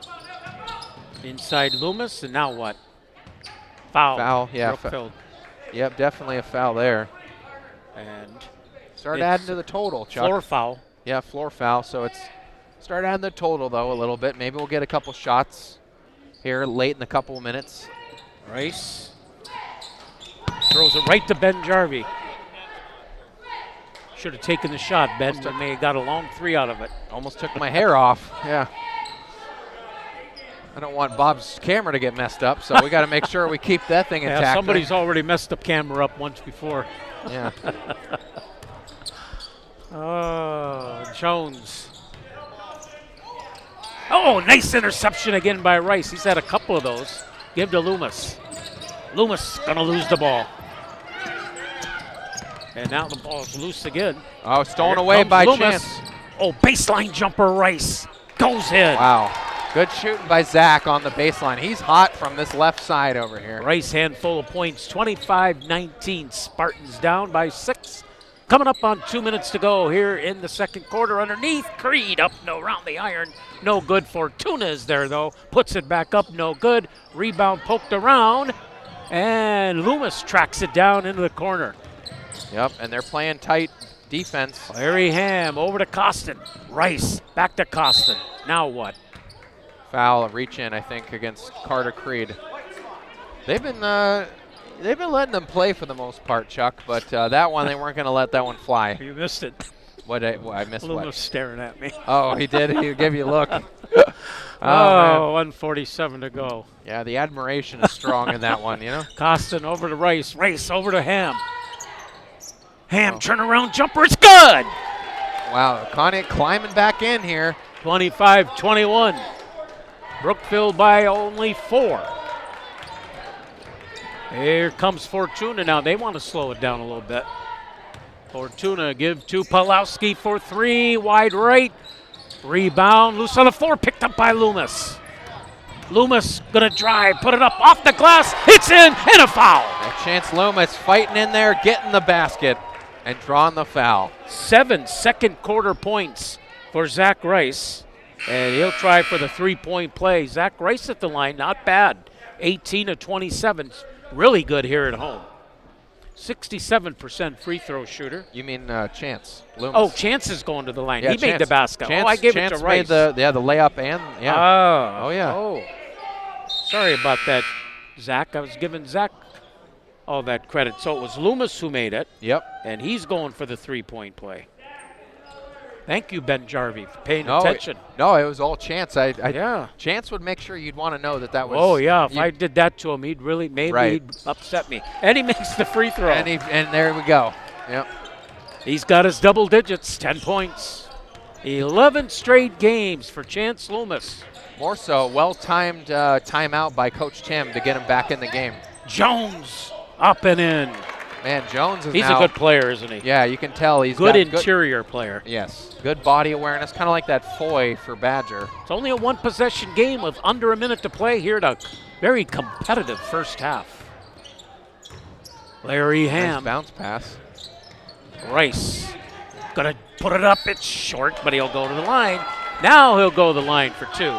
Inside Loomis, and now what? Foul. Foul, yeah. Brookfield. Yep, definitely a foul there. And start adding to the total, Chuck. Floor foul. Yeah, floor foul. So it's start adding the total, though, a little bit. Maybe we'll get a couple shots here late in the couple minutes. Rice throws it right to Ben Jarvie. Should have taken the shot, Ben, but may have got a long three out of it. Almost took my hair off. Yeah. I don't want Bob's camera to get messed up, so we got to make sure we keep that thing intact. Yeah, somebody's already messed the camera up once before. Yeah. Oh, Jones. Oh, nice interception again by Rice. He's had a couple of those. Give to Loomis. Loomis gonna lose the ball. And now the ball's loose again. Oh, stolen away by Loomis. Chance. Oh, baseline jumper Rice. Goes in. Wow. Good shooting by Zach on the baseline. He's hot from this left side over here. Rice handful of points. 25-19. Spartans down by 6. Coming up on 2 minutes to go here in the second quarter. Underneath, Creed up around the iron. No good. Fortuna is there, though. Puts it back up. No good. Rebound poked around. And Loomis tracks it down into the corner. Yep, and they're playing tight defense. Larry Ham over to Costin. Rice back to Costin. Now what? Foul, a reach in, I think, against Carter Creed. They've been letting them play for the most part, Chuck, but that one, they weren't going to let that one fly. You missed it. I missed Loomis what? staring at me. Oh, he did. He gave you a look. Oh, 1:47 to go. Yeah, the admiration is strong in that one, you know? Costin over to Rice. Rice over to Ham. Ham, turnaround jumper. It's good. Wow, Conneaut climbing back in here. 25-21. Brookfield by only 4. Here comes Fortuna now. They want to slow it down a little bit. Fortuna give to Pawlowski for 3. Wide right. Rebound. Loose on the floor. Picked up by Loomis. Loomis going to drive. Put it up off the glass. It's in and a foul. And Chance Loomis fighting in there, getting the basket, and drawing the foul. 7 second quarter points for Zach Rice. And he'll try for the three-point play. Zach Rice at the line, not bad. 18 of 27. Really good here at home. 67% free throw shooter. You mean Chance Loomis? Oh, Chance is going to the line. Yeah, he made the basket. Chance, oh, I gave Chance it to Rice. made the layup and yeah. Oh, yeah. Oh, sorry about that, Zach. I was giving Zach all that credit. So it was Loomis who made it. Yep. And he's going for the three-point play. Thank you, Ben Jarvie, for paying attention. No, it was all Chance. Yeah. Chance would make sure you'd want to know that was. Oh, yeah. If I did that to him, he'd really, he'd upset me. And he makes the free throw. And there we go. Yep. He's got his double digits, 10 points. 11 straight games for Chance Loomis. More so, well-timed timeout by Coach Tim to get him back in the game. Jones up and in. Man, Jones is He's now, a good player, isn't he? Yeah, you can tell he's good got interior player. Yes, good body awareness, kind of like that Foy for Badger. It's only a one-possession game with under a minute to play here. A very competitive first half. Larry Ham. Nice bounce pass. Rice gonna put it up. It's short, but he'll go to the line. Now he'll go to the line for 2.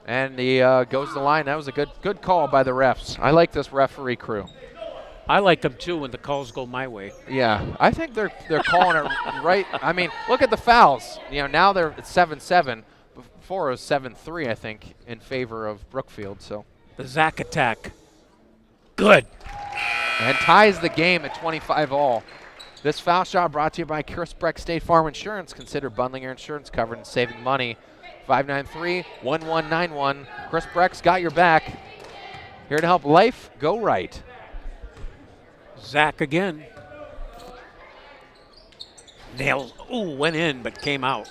And he goes to the line. That was a good call by the refs. I like this referee crew. I like them too when the calls go my way. Yeah, I think they're calling it right. I mean, look at the fouls. You know, now they're at 7-7. Before it was 7-3, I think, in favor of Brookfield. So the Zach attack. Good. And ties the game at 25-all. This foul shot brought to you by Chris Breck State Farm Insurance. Consider bundling your insurance coverage and saving money. 593-1191. Chris Breck's got your back. Here to help life go right. Zach again. Nails. Ooh, went in but came out.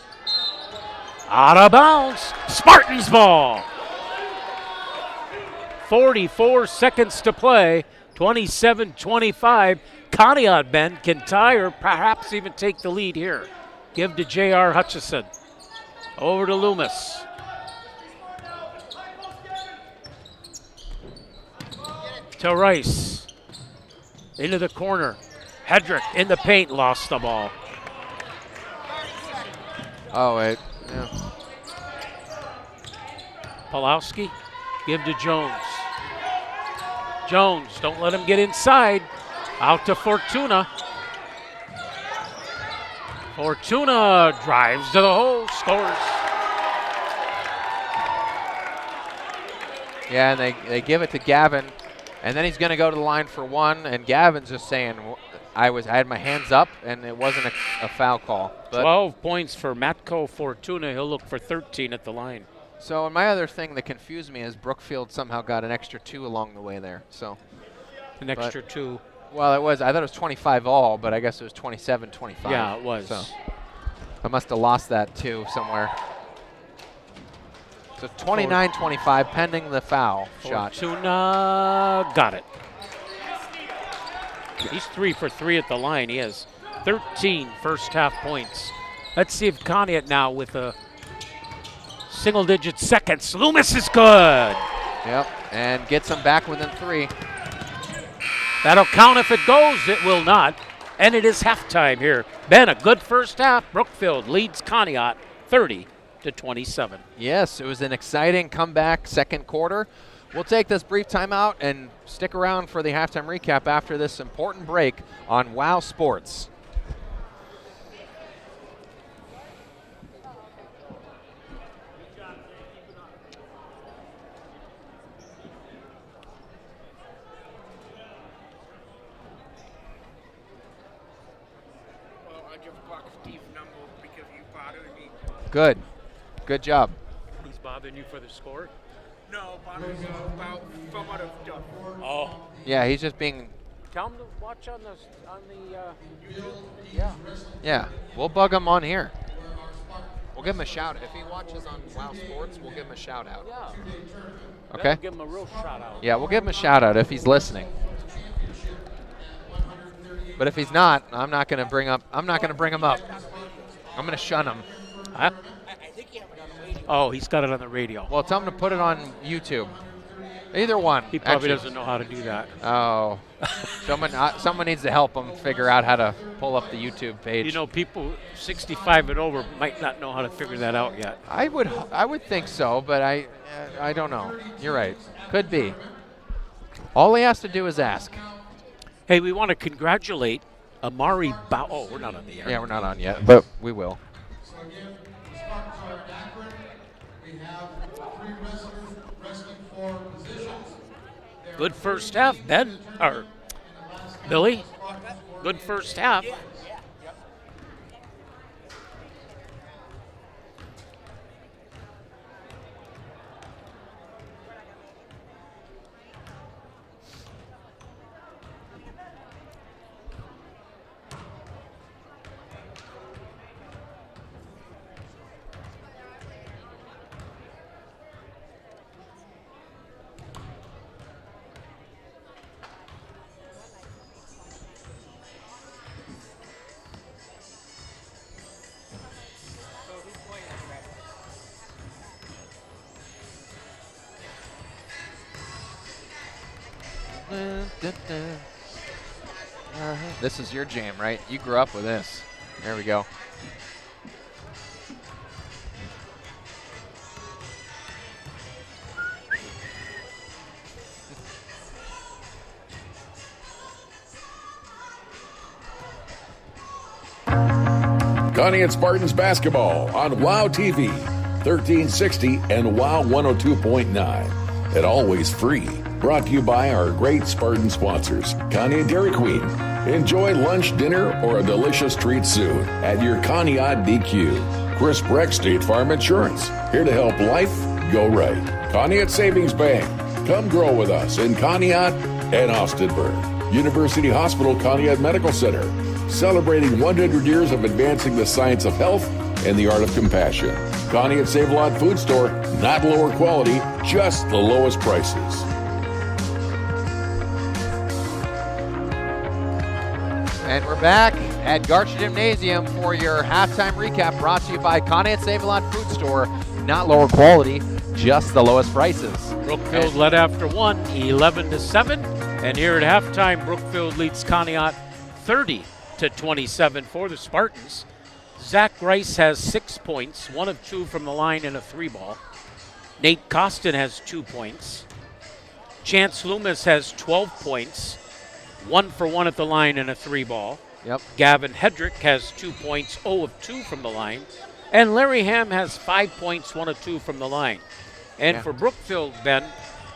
Out of bounds. Spartans ball. 44 seconds to play. 27-25. Conneaut, Ben, can tie or perhaps even take the lead here. Give to J.R. Hutchison. Over to Loomis. To Rice. Into the corner. Hedrick in the paint, lost the ball. Oh, wait. Yeah. Pulowski, give to Jones. Jones, don't let him get inside. Out to Fortuna. Fortuna drives to the hole, scores. Yeah, and they give it to Gavin, and then he's going to go to the line for one, and Gavin's just saying, I had my hands up, and it wasn't a foul call. But 12 points for Matko Fortuna. He'll look for 13 at the line. So, and my other thing that confused me is Brookfield somehow got an extra 2 along the way there. So An extra 2. Well, I thought it was 25 all, but I guess it was 27-25. Yeah, it was. So I must have lost that too somewhere. So 29-25 pending the foul shot. Fortuna got it. He's 3 for 3 at the line. He has 13 first half points. Let's see if Conneaut now with a single-digit seconds. Loomis is good. Yep, and gets him back within 3. That'll count if it goes. It will not. And it is halftime here. Ben, a good first half. Brookfield leads Conneaut 30-27. Yes, it was an exciting comeback second quarter. We'll take this brief timeout and stick around for the halftime recap after this important break on WOW Sports. Good. Good job. He's bothering you for the score? No, bothering me about somewhat of stuff. Oh. Yeah, he's just being. Tell him to watch on the YouTube. Yeah. Yeah, we'll bug him on here. We'll give him a shout. If he watches on WOW Sports, we'll give him a shout out. Yeah. Okay? Give him a real shout out. Yeah, we'll give him a shout out if he's listening. But if he's not, I'm not going to bring him up. I'm going to shun him. Huh? Oh, he's got it on the radio. Well, tell him to put it on YouTube. Either one. He probably Actually, doesn't know how to do that. Oh. Someone needs to help him figure out how to pull up the YouTube page. You know, people 65 and over might not know how to figure that out yet. I would think so, but I don't know. You're right. Could be. All he has to do is ask. Hey, we want to congratulate Amari Bow. Oh, we're not on the air. Yeah, we're not on yet, but we will. Good first half, Ben, or Billy. Good first half. This is your jam, right? You grew up with this. There we go. Conneaut Spartans basketball on WOW TV, 1360 and WOW 102.9. And always free. Brought to you by our great Spartan sponsors, Conneaut Dairy Queen. Enjoy lunch, dinner, or a delicious treat soon at your Conneaut DQ. Chris Breck State Farm Insurance, here to help life go right. Conneaut Savings Bank, come grow with us in Conneaut and Austinburg. University Hospital Conneaut Medical Center, celebrating 100 years of advancing the science of health and the art of compassion. Conneaut Save-A-Lot Food Store, not lower quality, just the lowest prices. And we're back at Garcia Gymnasium for your halftime recap, brought to you by Conneaut Save-A-Lot Food Store. Not lower quality, just the lowest prices. Brookfield led after one, 11-7. And here at halftime, Brookfield leads Conneaut 30-27 for the Spartans. Zach Rice has 6 points, 1 of 2 from the line and a 3-ball. Nate Costin has 2 points. Chance Loomis has 12 points, 1 for 1 at the line and a 3-ball. Yep. Gavin Hedrick has 2 points, 0 of 2 from the line. And Larry Ham has 5 points, 1 of 2 from the line. And for Brookfield, Ben,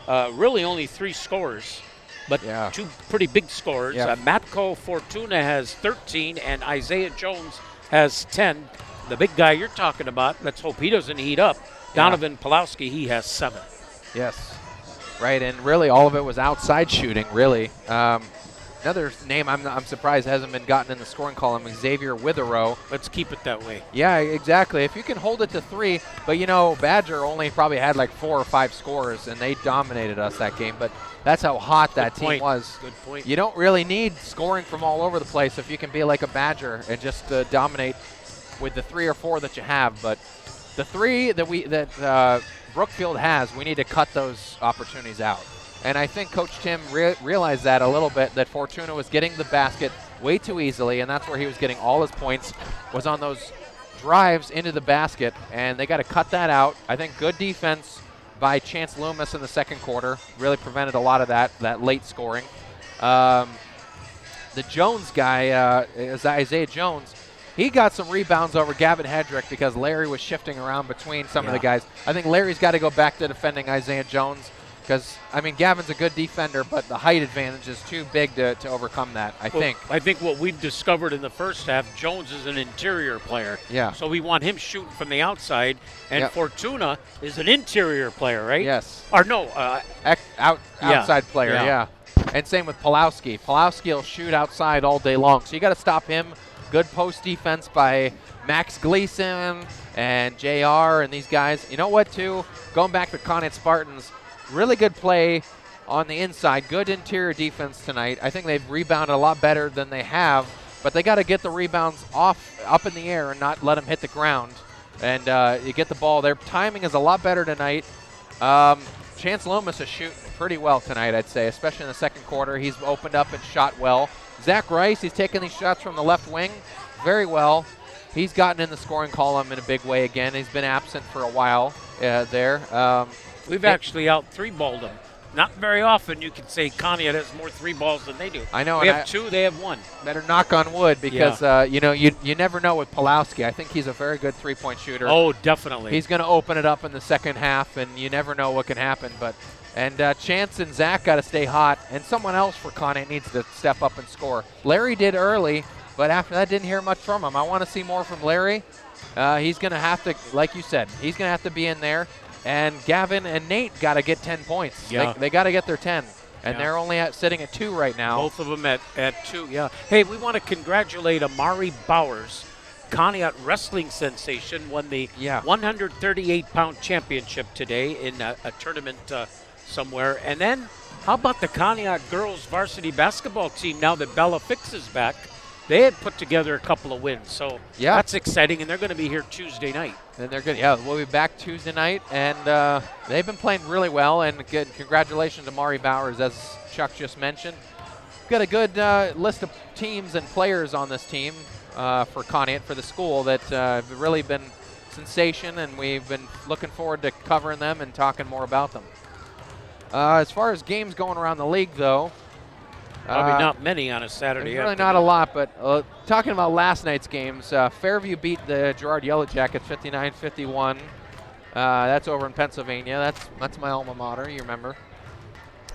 really only 3 scorers, but 2 pretty big scorers. Yeah. Matko Fortuna has 13 and Isaiah Jones has 10. The big guy you're talking about, let's hope he doesn't heat up. Donovan Pulowski, he has 7. Yes. Right, and really all of it was outside shooting, really. Another name I'm surprised hasn't been gotten in the scoring column, Xavier Witherow. Let's keep it that way. Yeah, exactly. If you can hold it to 3, but Badger only probably had like 4 or 5 scores, and they dominated us that game. But that's how hot that team was. Good point. You don't really need scoring from all over the place if you can be like a Badger and just dominate with the 3 or 4 that you have. But the 3 that Brookfield has, we need to cut those opportunities out. And I think Coach Tim realized that a little bit, that Fortuna was getting the basket way too easily, and that's where he was getting all his points, was on those drives into the basket, and they got to cut that out. I think good defense by Chance Loomis in the second quarter really prevented a lot of that late scoring. The Jones guy, is Isaiah Jones. He got some rebounds over Gavin Hedrick because Larry was shifting around between some of the guys. I think Larry's got to go back to defending Isaiah Jones. Because, Gavin's a good defender, but the height advantage is too big to overcome that, I think. I think what we've discovered in the first half, Jones is an interior player. Yeah. So we want him shooting from the outside, and Fortuna is an interior player, right? Yes. Or no. Outside player, yeah. And same with Pulowski. Pulowski will shoot outside all day long, so you got to stop him. Good post defense by Max Gleason and JR and these guys. You know what, too? Going back to Conneaut Spartans, really good play on the inside. Good interior defense tonight. I think they've rebounded a lot better than they have, but they got to get the rebounds up in the air and not let them hit the ground. And you get the ball. Their timing is a lot better tonight. Chance Loomis is shooting pretty well tonight, I'd say, especially in the second quarter. He's opened up and shot well. Zach Rice, he's taking these shots from the left wing very well. He's gotten in the scoring column in a big way again. He's been absent for a while there. We've actually out 3-balled them. Not very often you can say Conneaut has more 3 balls than they do. I know. We have 2, they have 1. Better knock on wood because, you never know with Pulowski. I think he's a very good 3-point shooter. Oh, definitely. He's going to open it up in the second half, and you never know what can happen. And Chance and Zach got to stay hot, and someone else for Conneaut needs to step up and score. Larry did early, but after that didn't hear much from him. I want to see more from Larry. He's going to have to, like you said, he's going to have to be in there. And Gavin and Nate got to get 10 points. Yeah. They got to get their 10. And they're only sitting at 2 right now. Both of them at 2, yeah. Hey, we want to congratulate Amari Bowers, Conneaut wrestling sensation, won the 138-pound championship today in a tournament somewhere. And then how about the Conneaut girls varsity basketball team now that Bella Fix is back? They had put together a couple of wins, so that's exciting, and they're going to be here Tuesday night. And they're good. Yeah, we'll be back Tuesday night, and they've been playing really well. And good, congratulations to Mari Bowers, as Chuck just mentioned. We've got a good list of teams and players on this team for Conneaut, for the school, that have really been sensation, and we've been looking forward to covering them and talking more about them. As far as games going around the league, though, probably not many on a Saturday. Really not a lot, but talking about last night's games, Fairview beat the Girard Yellow Jackets 59-51. That's over in Pennsylvania. That's my alma mater, you remember.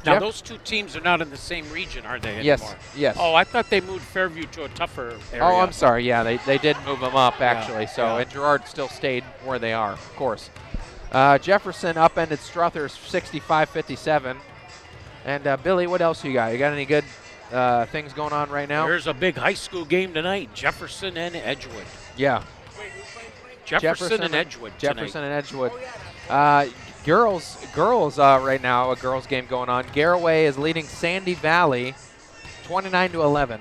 Now, those 2 teams are not in the same region, are they, anymore? Yes. Oh, I thought they moved Fairview to a tougher area. Oh, I'm sorry. Yeah, they did move them up, actually. And Girard still stayed where they are, of course. Jefferson upended Struthers 65-57. And, Billy, what else you got? You got any good things going on right now? There's a big high school game tonight, Jefferson and Edgewood. Yeah. Jefferson and Edgewood Jefferson tonight. and Edgewood. Girls right now, a girls game going on. Garraway is leading Sandy Valley 29-11.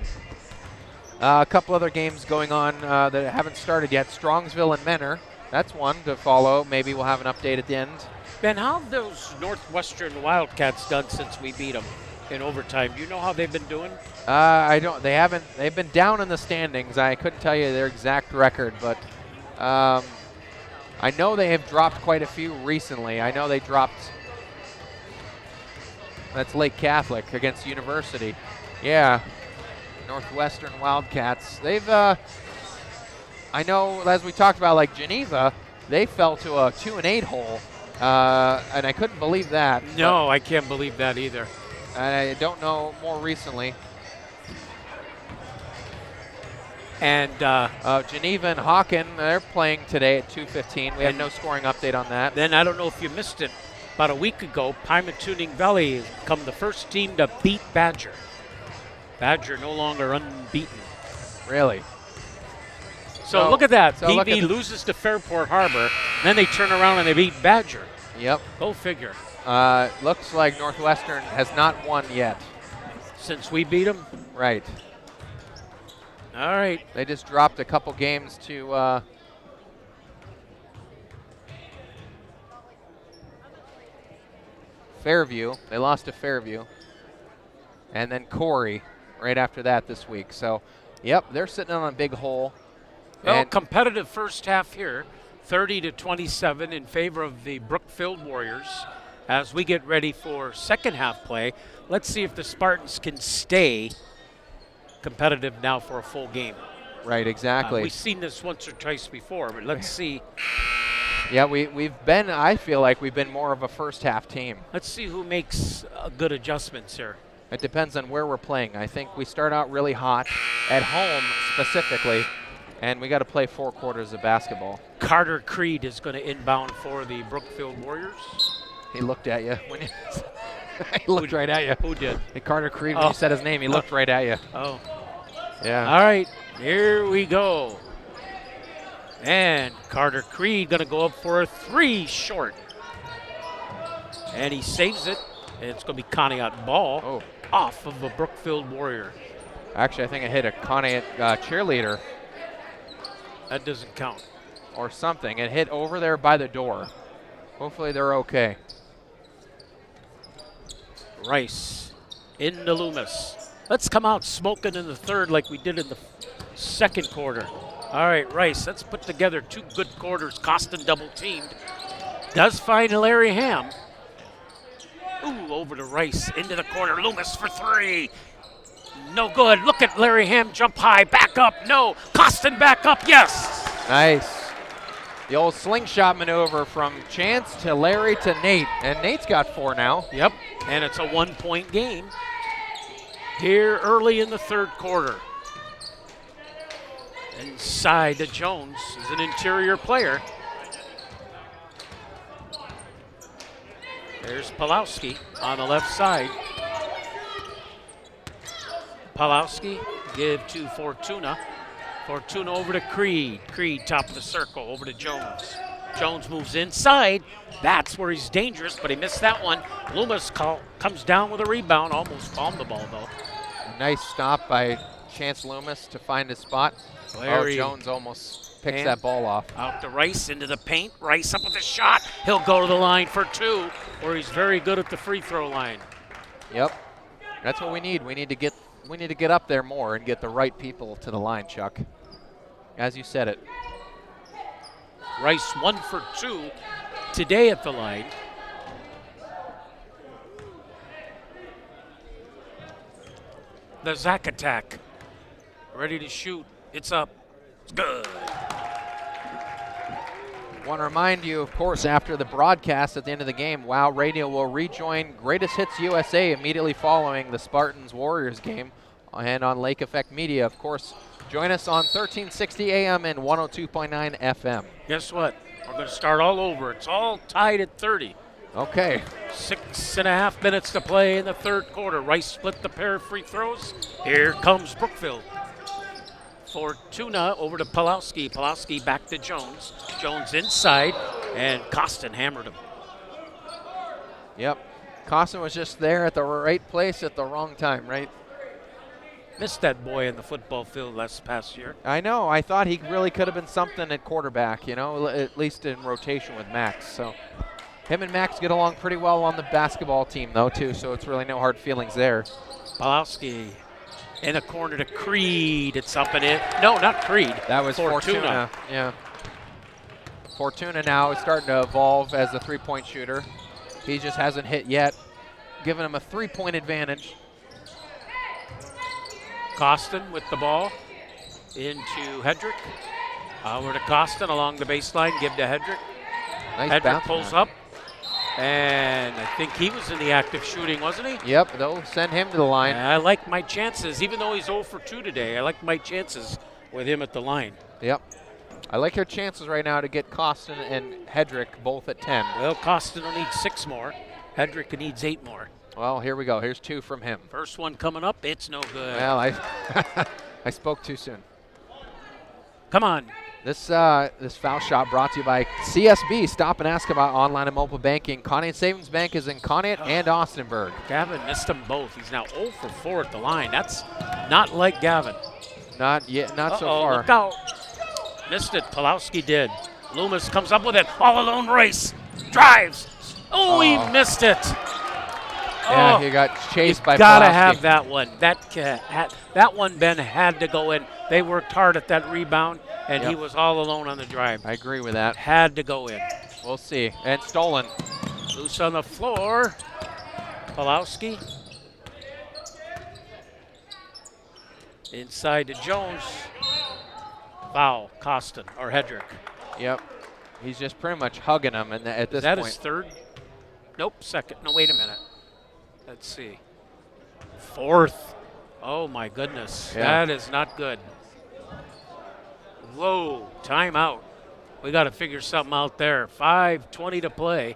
A couple other games going on that haven't started yet. Strongsville and Menor. That's one to follow. Maybe we'll have an update at the end. Ben, how have those Northwestern Wildcats done since we beat them in overtime? Do you know how they've been doing? I don't. They haven't. They've been down in the standings. I couldn't tell you their exact record, but I know they have dropped quite a few recently. I know they dropped. That's Lake Catholic against University. Yeah, Northwestern Wildcats. They've. I know, as we talked about, like Geneva, they fell to a 2-8 hole, and I couldn't believe that. No, I can't believe that either. I don't know more recently. And Geneva and Hawken, they're playing today at 2:15. We had no scoring update on that. then I don't know if you missed it. About a week ago, Pymatuning Valley has become the first team to beat Badger. Badger no longer unbeaten. Really? So look at that. so look PV at loses to Fairport Harbor, then they turn around and they beat Badger. Yep. Go figure. Looks like Northwestern has not won yet. Since we beat them? Right. All right. They just dropped a couple games to Fairview. They lost to Fairview. And then Corey right after that this week. So, yep, they're sitting on a big hole. Well, And competitive first half here, 30-27 in favor of the Brookfield Warriors. As we get ready for second half play, let's see if the Spartans can stay competitive now for a full game. right, exactly. We've seen this once or twice before, but let's see. Yeah, we've been, I feel like we've been more of a first half team. Let's see who makes good adjustments here. It depends on where we're playing. I think we start out really hot at home specifically, and we got to play 4 quarters of basketball. Carter Creed is going to inbound for the Brookfield Warriors. He looked at you when he looked right at you. Who did? Hey, Carter Creed, when you said his name, he looked right at you. Oh. Yeah. All right, here we go. And Carter Creed going to go up for a 3 short. And he saves it. And it's going to be Conneaut ball off of a Brookfield Warrior. Actually, I think it hit a Conneaut cheerleader That doesn't count. or something. It hit over there by the door. Hopefully they're okay. Rice into Loomis. Let's come out smoking in the third like we did in the second quarter. All right, Rice, let's put together 2 good quarters. Costin double teamed. Does find Larry Ham. Ooh, over to Rice, into the corner. Loomis for 3. No good. Look at Larry Ham jump high. Back up. No. Costin back up. Yes. Nice. The old slingshot maneuver from Chance to Larry to Nate. And Nate's got 4 now. Yep. And it's a 1-point game here early in the third quarter. Inside to Jones is an interior player. There's Pawlowski on the left side. Pawlowski give to Fortuna. Fortuna over to Creed. Creed top of the circle over to Jones. Jones moves inside. That's where he's dangerous, but he missed that one. Loomis comes down with a rebound. Almost palmed the ball, though. A nice stop by Chance Loomis to find his spot. Larry Jones almost picks that ball off. Out to Rice into the paint. Rice up with a shot. He'll go to the line for 2, where he's very good at the free throw line. Yep. That's what we need. We need to get up there more and get the right people to the line, Chuck. As you said it. Rice 1 for 2 today at the line. The Zach attack. Ready to shoot. It's up. It's good. Want to remind you, of course, after the broadcast at the end of the game, WOW Radio will rejoin Greatest Hits USA immediately following the Spartans-Warriors game. And on Lake Effect Media, of course, join us on 1360 AM and 102.9 FM. Guess what? We're going to start all over. It's all tied at 30. Okay. 6.5 minutes to play in the third quarter. Rice split the pair of free throws. Here comes Brookfield. Fortuna over to Pulowski. Pulowski back to Jones. Jones inside, and Costin hammered him. Yep. Costin was just there at the right place at the wrong time, right? Missed that boy in the football field last past year. I know. I thought he really could have been something at quarterback, you know, at least in rotation with Max. So him and Max get along pretty well on the basketball team, though, too, so it's really no hard feelings there. Pulowski in the corner to Creed. It's up and in. No, not Creed. That was Fortuna. Yeah. Fortuna now is starting to evolve as a three-point shooter. He just hasn't hit yet, giving him a three-point advantage. Costin with the ball into Hedrick. Over to Costin along the baseline. Give to Hedrick. Nice Hedrick bounce pulls back. up. And I think he was in the act of shooting, wasn't he? Yep, they'll send him to the line. I like my chances. Even though he's 0 for 2 today, I like my chances with him at the line. Yep. I like your chances right now to get Costin and Hedrick both at 10. Well, Costin will need 6 more. Hedrick needs 8 more. Well, here we go. Here's 2 from him. First one coming up. It's no good. Well, I spoke too soon. Come on. This foul shot brought to you by CSB. Stop and ask about online and mobile banking. Conneaut Savings Bank is in Conneaut and Austinburg. Gavin missed them both. He's now 0 for 4 at the line. That's not like Gavin. Not yet. Not so far. Look out. Missed it. Pulowski did. Loomis comes up with it. All alone race. Drives. Oh, he missed it. Yeah, he got chased by Pulowski. Gotta have that one. That one, Ben, had to go in. They worked hard at that rebound, and he was all alone on the drive. I agree with that. Had to go in. We'll see. And stolen. Loose on the floor. Pulowski. Inside to Jones. Foul. Costin or Hedrick. Yep. He's just pretty much hugging him at this point. Is that his third? Nope, second. No, wait a minute. Let's see. Fourth. Oh, my goodness. Yeah. That is not good. Whoa. Timeout. We got to figure something out there. 5:20 to play.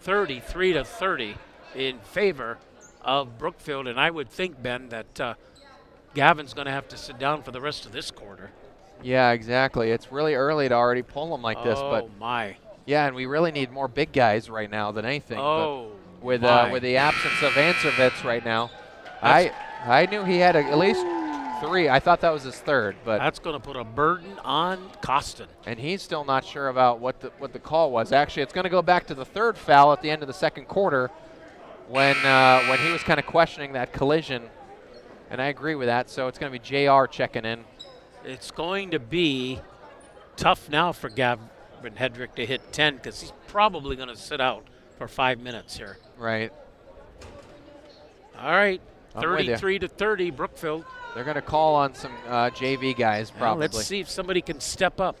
33-30 in favor of Brookfield. And I would think, Ben, that Gavin's going to have to sit down for the rest of this quarter. Yeah, exactly. It's really early to already pull them like this. But my. Yeah, and we really need more big guys right now than anything. Oh, with the absence of Ansevitz right now, I knew he had at least 3. I thought that was his third, but that's going to put a burden on Costin. And he's still not sure about what the call was. Actually, it's going to go back to the third foul at the end of the second quarter when he was kind of questioning that collision, and I agree with that. So it's going to be JR checking in. It's going to be tough now for Gavin Hedrick to hit 10 because he's probably going to sit out for 5 minutes here. Right. All right. 33-30, Brookfield. They're going to call on some JV guys probably. Let's see if somebody can step up.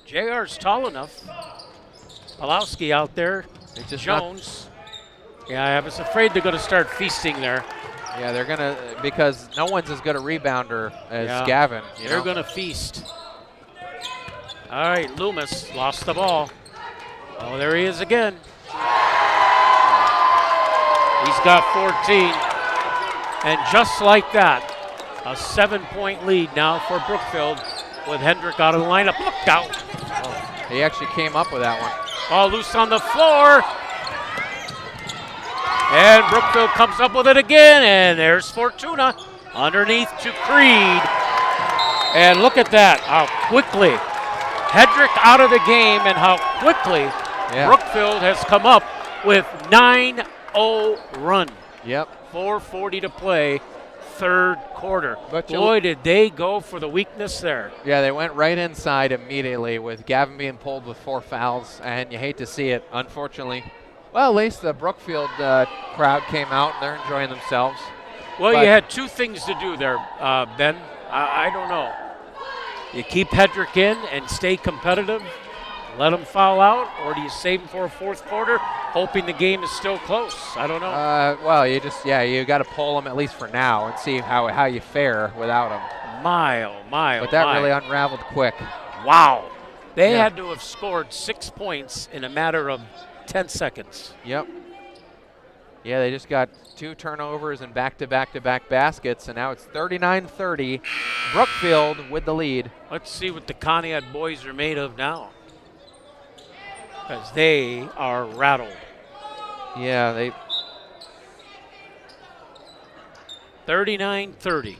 JR's tall enough. Pulowski out there. Jones. Yeah, I was afraid they're going to start feasting there. Yeah, they're going to, because no one's as good a rebounder as Gavin. They're going to feast. All right, Loomis lost the ball. Oh, there he is again. He's got 14. And just like that, a 7-point lead now for Brookfield with Hendrick out of the lineup. Look out. Oh, he actually came up with that one. Ball loose on the floor. And Brookfield comes up with it again, and there's Fortuna underneath to Creed. And look at that, how quickly Hedrick out of the game and how quickly Brookfield has come up with 9-0 run. Yep. 4:40 to play, third quarter. But boy, did they go for the weakness there. Yeah, they went right inside immediately with Gavin being pulled with 4 fouls, and you hate to see it, unfortunately. Well, at least the Brookfield crowd came out, and they're enjoying themselves. Well, you had 2 things to do there, Ben. I don't know. You keep Hedrick in and stay competitive, let him foul out, or do you save him for a fourth quarter, hoping the game is still close? I don't know. Well, you got to pull him at least for now and see how you fare without him. But that really unraveled quick. Wow. They had to have scored 6 points in a matter of 10 seconds. Yep. Yeah, they just got 2 turnovers and back-to-back-to-back baskets, and now it's 39-30. Brookfield with the lead. Let's see what the Conneaut boys are made of now, because they are rattled. Yeah, they 39-30.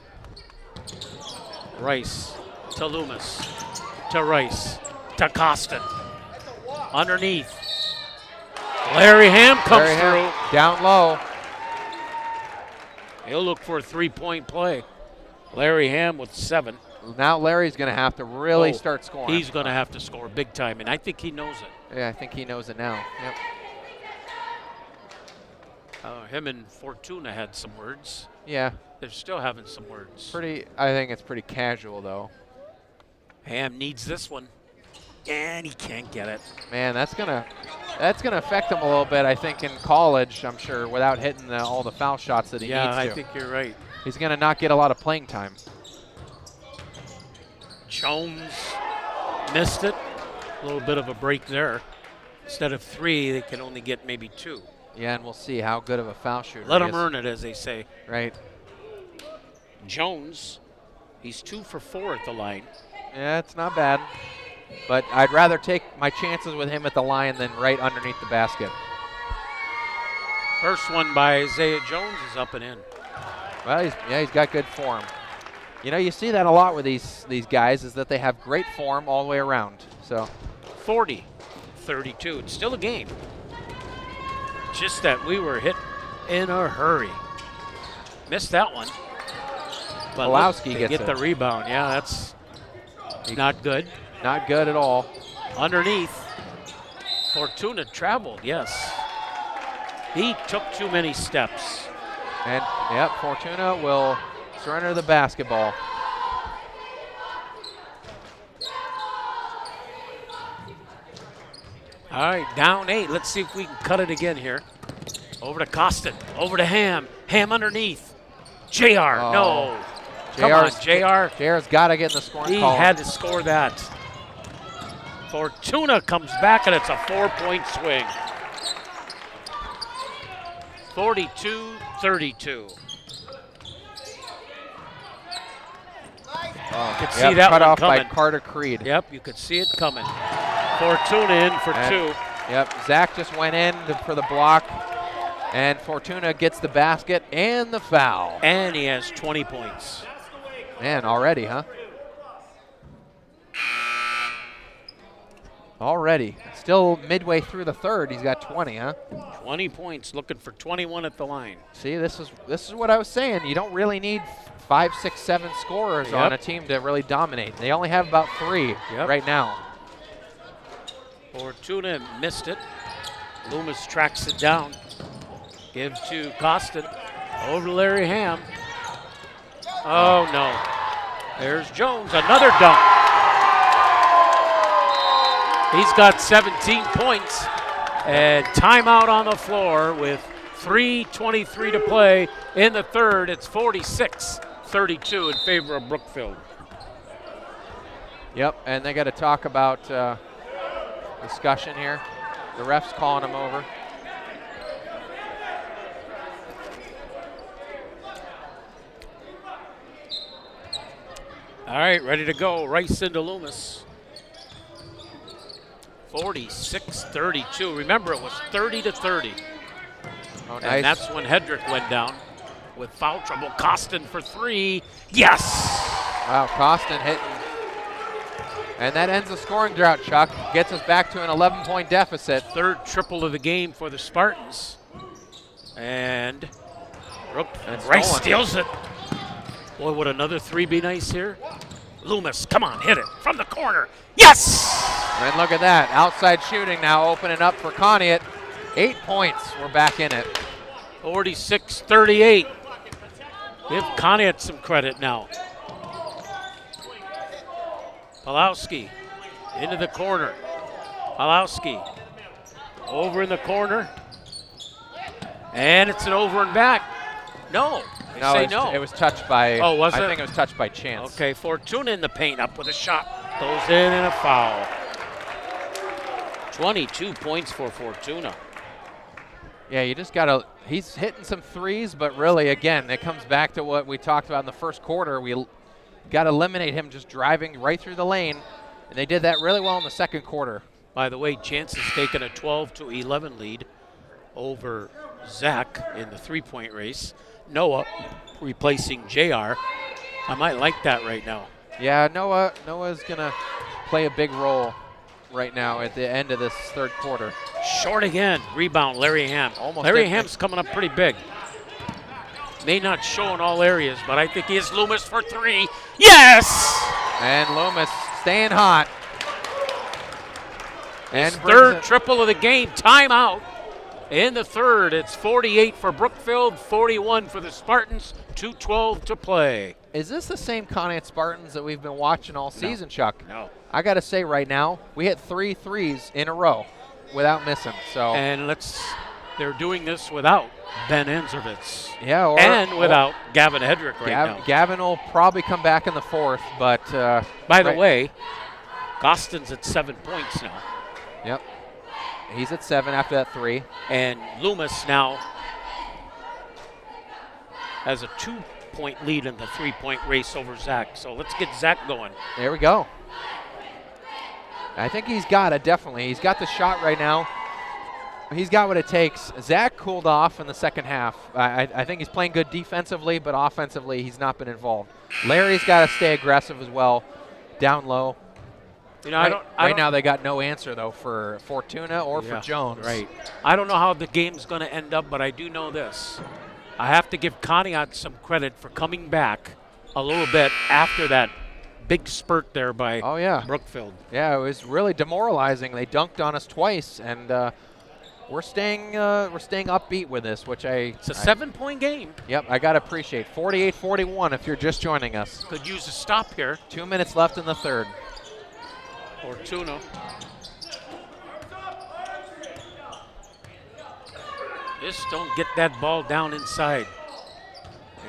Rice to Loomis, to Rice, to Costin. Underneath. Larry Ham comes through. Down low. He'll look for a 3-point play. Larry Ham with 7. Now Larry's going to have to really start scoring. He's going to have to score big time, and I think he knows it. Yeah, I think he knows it now. Yep. Him and Fortuna had some words. Yeah. They're still having some words. I think it's pretty casual, though. Ham needs this one, and he can't get it. Man, that's gonna affect him a little bit, I think, in college, I'm sure, without hitting all the foul shots that he needs to. Yeah, I think you're right. He's going to not get a lot of playing time. Jones missed it. A little bit of a break there. Instead of 3, they can only get maybe 2. Yeah, and we'll see how good of a foul shooter Let he him is. earn it, as they say. Right. Jones, he's 2 for 4 at the line. Yeah, it's not bad. But I'd rather take my chances with him at the line than right underneath the basket. First one by Isaiah Jones is up and in. Well, he's got good form. You know, you see that a lot with these guys, is that they have great form all the way around. So 40-32. It's still a game. Just that we were hit in a hurry. Missed that one. But Pulowski look, they gets get it. the rebound. Yeah, that's not good. Not good at all. Underneath. Fortuna traveled, yes. He took too many steps. And, yep, Fortuna will surrender the basketball. All right, down 8. Let's see if we can cut it again here. Over to Costin. Over to Ham. Ham underneath. JR. No. Come on, JR. JR's got to get in the scoring He column. had to score that. Fortuna comes back, and it's a 4-point swing. 42-32. Could see that cut one off coming. by Carter Creed. Yep, you could see it coming. Fortuna in for 2. Yep, Zach just went in for the block, and Fortuna gets the basket and the foul. And he has 20 points. Man, already, huh? Already. Still midway through the third, he's got 20, huh? 20 points, looking for 21 at the line. See, this is what I was saying. You don't really need 5, 6, 7 scorers on a team to really dominate. They only have about 3 right now. Fortuna missed it. Loomis tracks it down. Give to Costin. Over to Larry Ham. Oh, no. There's Jones, another dunk. He's got 17 points. And timeout on the floor with 3:23 to play in the third. It's 46-32 in favor of Brookfield. Yep, and they got to talk about discussion here. The ref's calling them over. All right, ready to go. Rice into Loomis. 46-32. Remember, it was 30-30. Oh, nice. And that's when Hedrick went down with foul trouble. Costin for 3. Yes! Wow, Costin hitting. And that ends the scoring drought, Chuck. Gets us back to an 11-point deficit. Third triple of the game for the Spartans. And Rice steals it. Boy, would another 3 be nice here? Loomis, come on, hit it from the corner. Yes! And look at that. Outside shooting now opening up for Conneaut. 8 points. We're back in it. 46-38. Give Conneaut some credit now. Pulowski into the corner. Pulowski over in the corner. And it's an over and back. No. It was touched by. Oh, was it? I think it was touched by chance. Okay, Fortuna in the paint, up with a shot. Goes in and a foul. 22 points for Fortuna. Yeah, you just got to – he's hitting some threes, but really, again, it comes back to what we talked about in the first quarter. We got to eliminate him just driving right through the lane, and they did that really well in the second quarter. By the way, Chance has taken a 12-11 lead over Zach in the three-point race. Noah replacing JR. I might like that right now. Yeah, Noah's going to play a big role right now at the end of this third quarter. Short again. Rebound, Larry Ham. Larry Ham's coming up pretty big. May not show in all areas, but I think he is. Loomis for three. Yes! And Loomis staying hot. And third triple of the game. Timeout. In the third, it's 48 for Brookfield, 41 for the Spartans, 2:12 to play. Is this the same Conneaut Spartans that we've been watching all season, Chuck? No. I got to say right now, we hit 3 threes in a row without missing. So. And they're doing this without Ben Enzervitz. Yeah, and without Gavin Hedrick now. Gavin will probably come back in the fourth, but. By the way, Gostin's at 7 points now. Yep. He's at 7 after that 3. And Loomis now has a 2-point lead in the 3-point race over Zach. So let's get Zach going. There we go. I think he's got it, definitely. He's got the shot right now. He's got what it takes. Zach cooled off in the second half. I think he's playing good defensively, but offensively he's not been involved. Larry's got to stay aggressive as well, down low. You know, right now they got no answer, though, for Fortuna or for Jones. Right. I don't know how the game's going to end up, but I do know this. I have to give Conneaut some credit for coming back a little bit after that big spurt there by Brookfield. Yeah, it was really demoralizing. They dunked on us twice, and we're staying upbeat with this, which It's a 7-point game. Yep, I got to appreciate. 48-41 if you're just joining us. Could use a stop here. 2 minutes left in the third. Fortuna. Just don't get that ball down inside.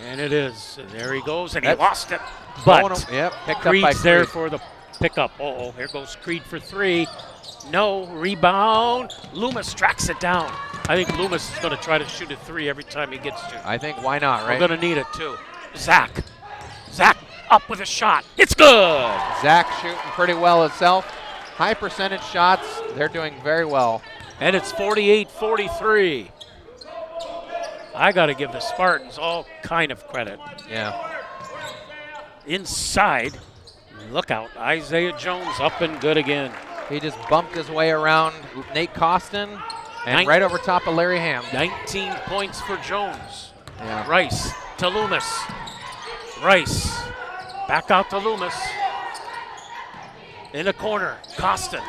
And it is. There he goes, and he lost it. But picked Creed's up by there Creed. for the pickup. Uh-oh, here goes Creed for 3. No, rebound. Loomis tracks it down. I think Loomis is going to try to shoot a 3 every time he gets to. I think, why not, right? We're going to need it, too. Zach up with a shot. It's good. Zach shooting pretty well itself. High percentage shots. They're doing very well. And it's 48-43. I got to give the Spartans all kind of credit. Yeah. Inside, look out. Isaiah Jones up and good again. He just bumped his way around Nate Costin and right over top of Larry Ham. 19 points for Jones. Yeah. Rice to Loomis. Rice back out to Loomis. In the corner, Costin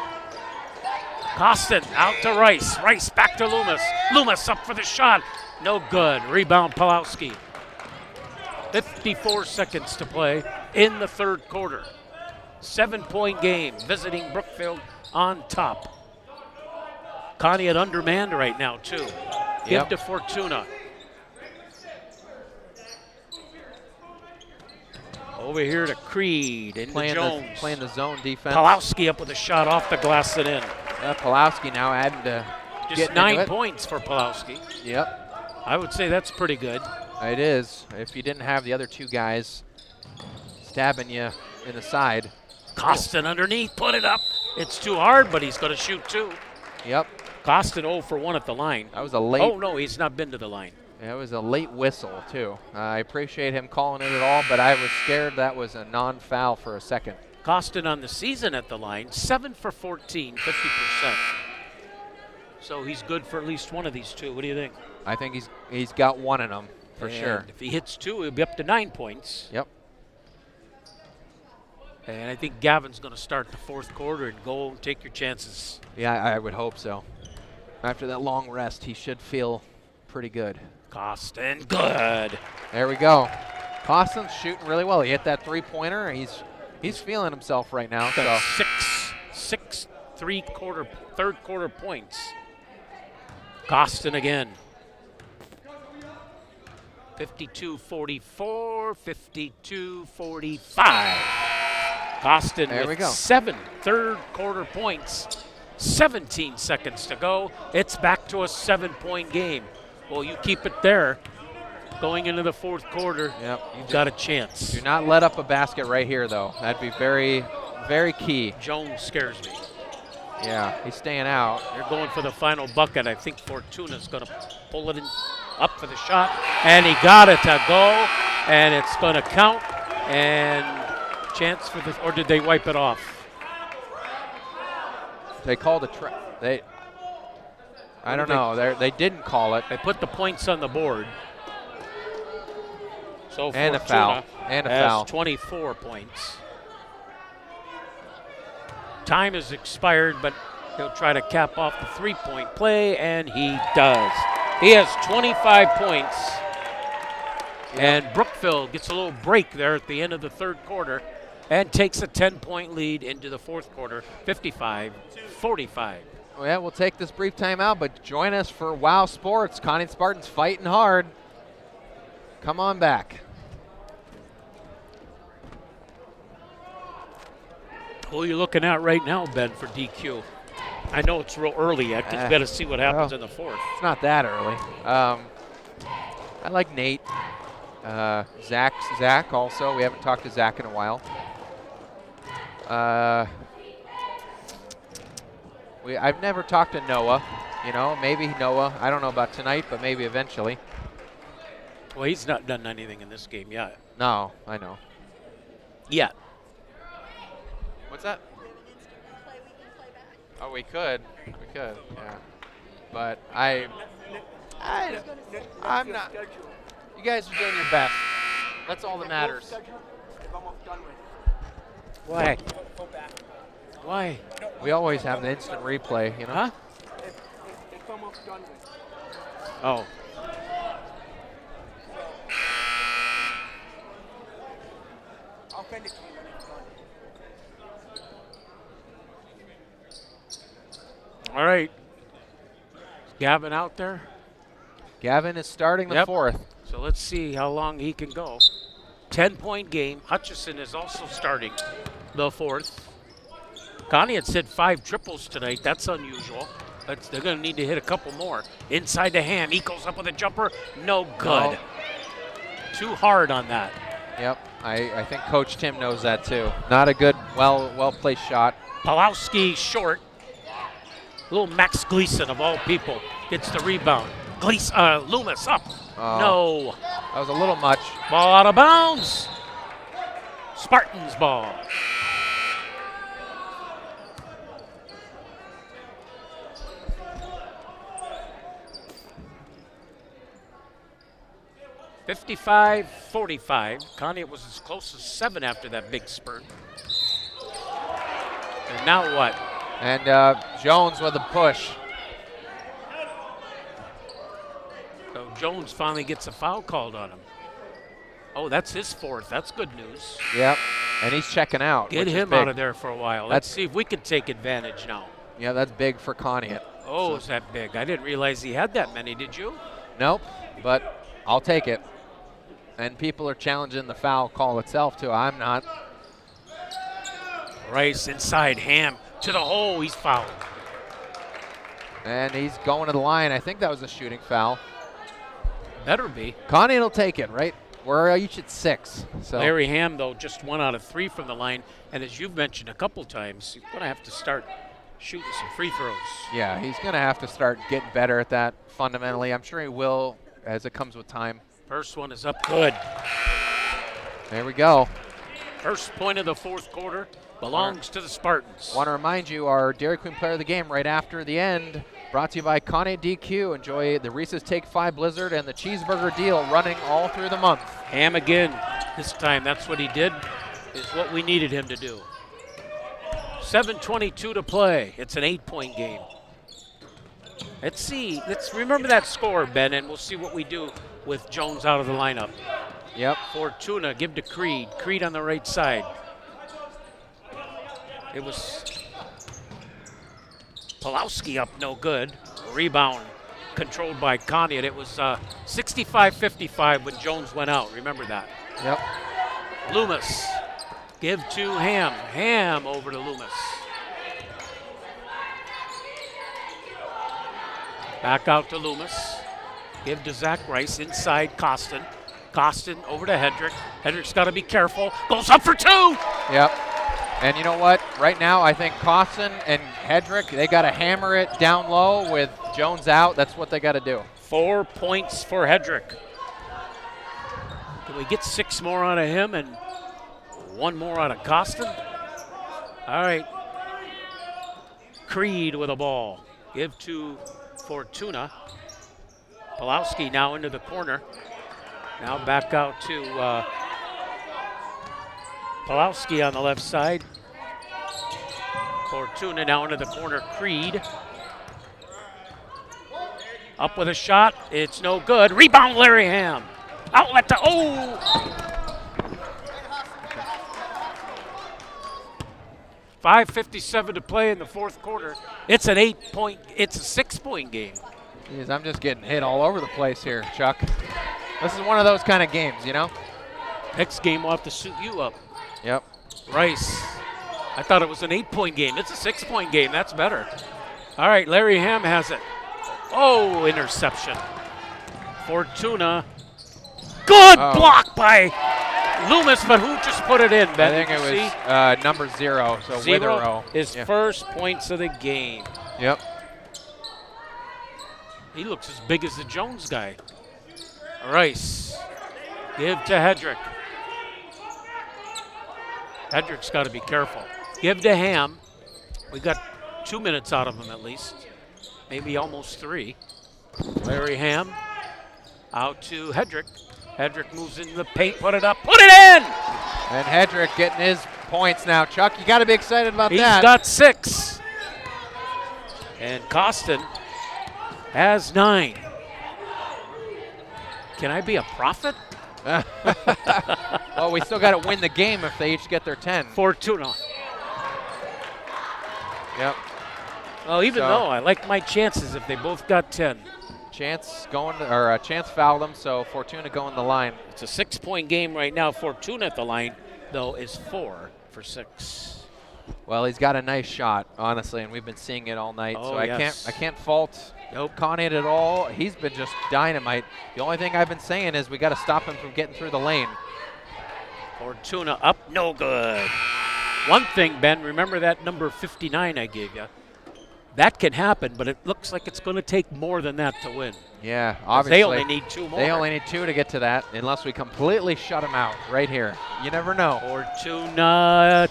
out to Rice. Rice back to Loomis. Loomis up for the shot. No good. Rebound Pulowski. 54 seconds to play in the third quarter. 7-point game, visiting Brookfield on top. Conneaut undermanned right now, too. Give to Fortuna. Over here to Creed and Jones. Playing the zone defense. Pulowski up with a shot off the glass and in. Pulowski now adding to just 9 points for Pulowski. Yep. I would say that's pretty good. It is. If you didn't have the other 2 guys stabbing you in the side. Costin underneath, put it up. It's too hard, but he's going to shoot 2. Yep. Costin 0 for 1 at the line. That was a late. Oh, no, he's not been to the line. Yeah, it was a late whistle, too. I appreciate him calling it at all, but I was scared that was a non-foul for a second. Costin on the season at the line, 7 for 14, 50%. So he's good for at least one of these 2. What do you think? I think he's got one in him, for sure. If he hits 2, he'll be up to 9 points. Yep. And I think Gavin's going to start the fourth quarter and go and take your chances. Yeah, I would hope so. After that long rest, he should feel pretty good. Costin, good. There we go. Costin's shooting really well. He hit that 3-pointer. He's feeling himself right now. So. Six third quarter points. Costin again. 52-44, 52-45. Costin with 7 third quarter points. 17 seconds to go. It's back to a 7-point game. Well, you keep it there. Going into the fourth quarter, you've got a chance. Do not let up a basket right here, though. That'd be very, very key. Jones scares me. Yeah, he's staying out. They're going for the final bucket. I think Fortuna's going to pull it in, up for the shot, and he got it to go, and it's going to count, and chance for the, or did they wipe it off? They called a I don't know. They didn't call it. They put the points on the board. So and a Fortuna foul. And a has foul. 24 points. Time has expired, but he'll try to cap off the three-point play, and he does. He has 25 points. And Brookfield gets a little break there at the end of the third quarter and takes a 10-point lead into the fourth quarter, 55-45. Well, yeah, we'll take this brief timeout, but join us for Wow Sports. Conneaut Spartans fighting hard. Come on back. Who are you looking at right now, Ben, for DQ? I know it's real early yet, because we got to see what happens in the fourth. It's not that early. I like Nate. Zach also. We haven't talked to Zach in a while. I've never talked to Noah. You know, maybe Noah. I don't know about tonight, but maybe eventually. Well, he's not done anything in this game yet. No, I know. Yet. What's that? Oh, we could. We could, yeah. But I'm not. You guys are doing your best. That's all that matters. Why? Why? We always have the instant replay, you know? Huh? It's almost done with. Oh. I'll send it to you when it's done. All right. Is Gavin out there? Gavin is starting the fourth. So let's see how long he can go. 10-point game. Hutchison is also starting the fourth. Conneaut hit 5 triples tonight. That's unusual. They're going to need to hit a couple more. Inside the Ham. He goes up with a jumper. No good. No. Too hard on that. Yep. I think Coach Tim knows that too. Not a good, well-placed shot. Pawlowski short. Little Max Gleason of all people gets the rebound. Loomis up. No. That was a little much. Ball out of bounds. Spartans ball. (55-45). Conneaut was as close as 7 after that big spurt. And now what? And Jones with a push. So Jones finally gets a foul called on him. Oh, that's his fourth. That's good news. Yep, and he's checking out. Get him out of there for a while. Let's see if we can take advantage now. Yeah, that's big for Conneaut. Oh, is that big? I didn't realize he had that many, did you? Nope, but I'll take it. And people are challenging the foul call itself, too. I'm not. Rice inside, Ham to the hole. He's fouled. And he's going to the line. I think that was a shooting foul. Better be. Conneaut will take it, right? We're each at 6. So Larry Ham, though, just 1 out of 3 from the line. And as you've mentioned a couple times, he's going to have to start shooting some free throws. Yeah, he's going to have to start getting better at that fundamentally. I'm sure he will as it comes with time. First one is up good. There we go. First point of the fourth quarter belongs to the Spartans. Want to remind you, our Dairy Queen player of the game right after the end, brought to you by Conneaut DQ. Enjoy the Reese's Take 5 Blizzard and the cheeseburger deal running all through the month. Ham again. This time, that's what he did, is what we needed him to do. 7:22 to play. It's an 8-point game. Let's see. Let's remember that score, Ben, and we'll see what we do with Jones out of the lineup. Yep. Fortuna, give to Creed. Creed on the right side. It was Pawlowski up, no good. Rebound controlled by Conneaut. It was 65-55 when Jones went out. Remember that. Yep. Loomis, give to Ham. Ham over to Loomis. Back out to Loomis. Give to Zach Rice. Inside Costin. Costin over to Hedrick. Hedrick's got to be careful. Goes up for 2. Yep. And you know what? Right now, I think Costin and Hedrick, they got to hammer it down low with Jones out. That's what they got to do. 4 points for Hedrick. Can we get 6 more out of him and 1 more out of Costin? All right. Creed with a ball. Give to Fortuna. Pulowski now into the corner. Now back out to Pulowski on the left side. Fortuna now into the corner. Creed. Up with a shot. It's no good. Rebound, Larry Ham. Outlet to, 5:57 to play in the fourth quarter. It's a 6-point game. Jeez, I'm just getting hit all over the place here, Chuck. This is one of those kind of games, you know? Next game will have to suit you up. Yep. Rice. I thought it was an 8-point game. It's a 6-point game. That's better. All right, Larry Ham has it. Oh, interception. Fortuna. Good block by Loomis, but who just put it in, Ben? I think it was number 0, so Witherow. His first points of the game. Yep. He looks as big as the Jones guy. Rice. Give to Hedrick. Hedrick's got to be careful. Give to Ham. We got 2 minutes out of him at least. Maybe almost 3. Larry Ham. Out to Hedrick. Hedrick moves into the paint, put it up, put it in! And Hedrick getting his points now. Chuck, you got to be excited about that. He's got 6. And Costin has 9. Can I be a prophet? Well, we still got to win the game if they each get their 10. Fortuna. Yep. Well, even though I like my chances if they both got 10. Chance fouled him, so Fortuna going the line. It's a 6-point game right now. Fortuna at the line, though, is 4 for 6. Well, he's got a nice shot, honestly, and we've been seeing it all night. Oh, so I can't fault Conneaut at all. He's been just dynamite. The only thing I've been saying is we got to stop him from getting through the lane. Fortuna up, no good. One thing, Ben, remember that number 59 I gave you? That can happen, but it looks like it's going to take more than that to win. Yeah, obviously. They only need 2 more. They only need 2 to get to that, unless we completely shut them out right here. You never know. Fortuna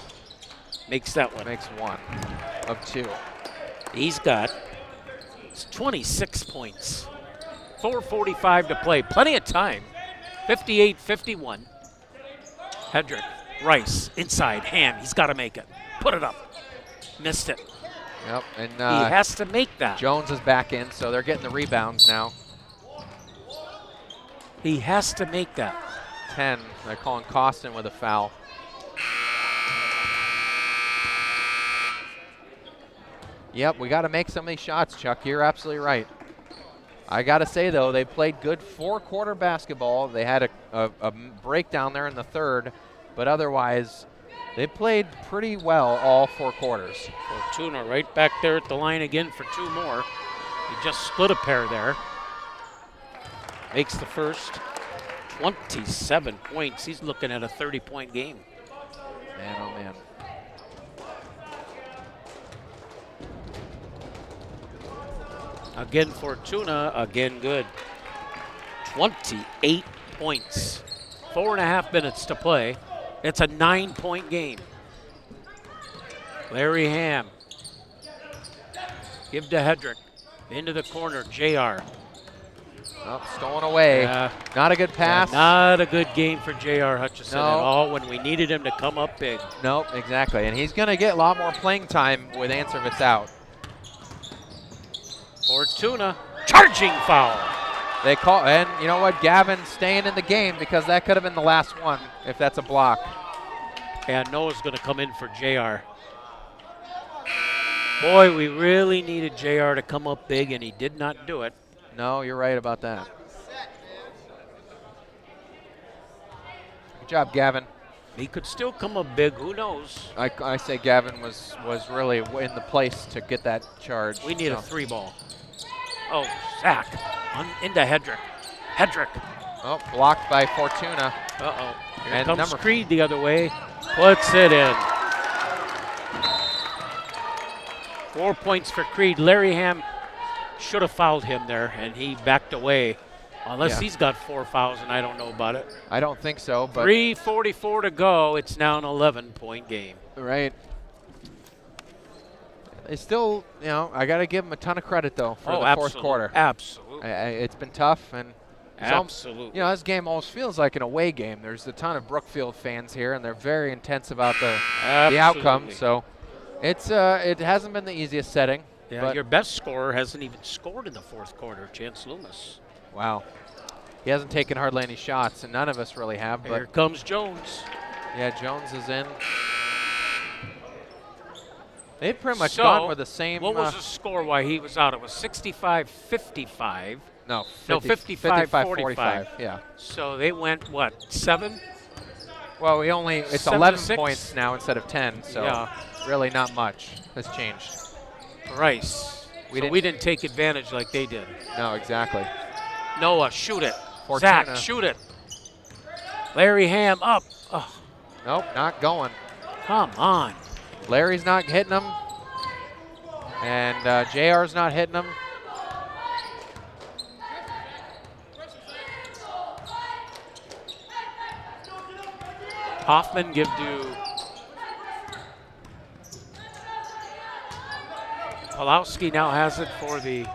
makes that one. Makes 1 of 2. He's got 26 points. 4:45 to play. Plenty of time. 58-51. Hedrick. Rice. Inside. Ham. He's got to make it. Put it up. Missed it. Yep, and he has to make that. Jones is back in, so they're getting the rebounds now. He has to make that. 10. They're calling Costin with a foul. Yep, we got to make some of these shots, Chuck. You're absolutely right. I got to say, though, they played good 4-quarter basketball. They had a breakdown there in the third, but otherwise, they played pretty well all 4 quarters. Fortuna right back there at the line again for 2 more. He just split a pair there. Makes the first. 27 points. He's looking at a 30-point game. Man, oh man. Again, Fortuna, again good. 28 points. 4.5 minutes to play. It's a 9-point game. Larry Ham. Give to Hedrick. Into the corner, JR. Oh, stolen away. Not a good pass. Not a good game for J.R. Hutchison No. at all when we needed him to come up big. Nope, exactly. And he's going to get a lot more playing time with Ansevitz out. Fortuna, charging foul. They call, and you know what? Gavin's staying in the game because that could have been the last one if that's a block. And Noah's going to come in for J.R. Boy, we really needed J.R. to come up big, and he did not do it. No, you're right about that. Good job, Gavin. He could still come up big. Who knows? I say Gavin was really in the place to get that charge. We need a 3 ball. Oh, Zach into Hedrick. Hedrick. Oh, blocked by Fortuna. Uh-oh. Here And comes number Creed the other way. Puts it in. 4 points for Creed. Larry Ham should have fouled him there, and he backed away. Unless he's got 4 fouls, and I don't know about it. I don't think so, but 3:44 to go. It's now an 11-point game. right. It's still, I got to give him a ton of credit though for the fourth quarter. Absolutely. It's been tough, and Absolutely. this game almost feels like an away game. There's a ton of Brookfield fans here, and they're very intense about the outcome. So it hasn't been the easiest setting. Yeah, but your best scorer hasn't even scored in the fourth quarter, Chance Loomis. wow, he hasn't taken hardly any shots, and none of us really have. But Here comes Jones. yeah, Jones is in. They've pretty much gone with the same. What was the score while he was out? It was 65-55. No, 55-45. Yeah. So they went, what, 7? Well, it's 7 to 11 6? points now instead of 10, so Yeah. really not much has changed. Rice. We didn't take advantage like they did. No, exactly. Noah, shoot it. Fortuna. Zach, shoot it. Larry Ham up. Oh, Nope, not going. come on. Larry's not hitting him, and JR's not hitting him. Hoffman give to Pulowski. Now has it for the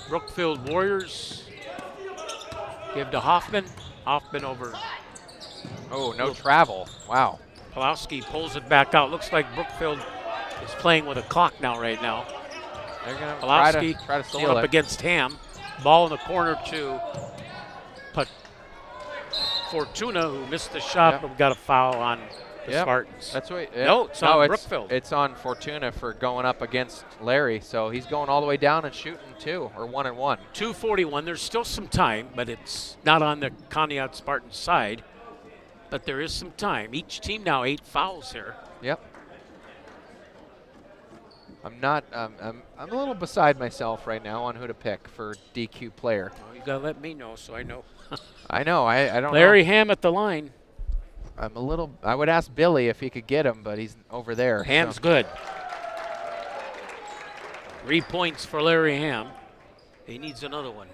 Brookfield Warriors. Give to Hoffman. Hoffman over. Oh, no travel. Wow. Pulowski pulls it back out. Looks like Brookfield is playing with a clock now right now. They're going to Pulowski try to going steal up it. against Ham. Ball in the corner to Fortuna, who missed the shot, but we got a foul on the Spartans. That's what. No, it's on Brookfield. It's on Fortuna for going up against Larry, so he's going all the way down and shooting 2 or 1 and 1. 2:41. There's still some time, but it's not on the Conneaut Spartans side. But there is some time. Each team now 8 fouls here. Yep. I'm not. I'm a little beside myself right now on who to pick for DQ player. Well, you gotta let me know so I know. I know. I don't. Larry know. Ham at the line. I'm a little. I would ask Billy if he could get him, but he's over there. Ham's so. good. 3 points for Larry Ham. He needs another one.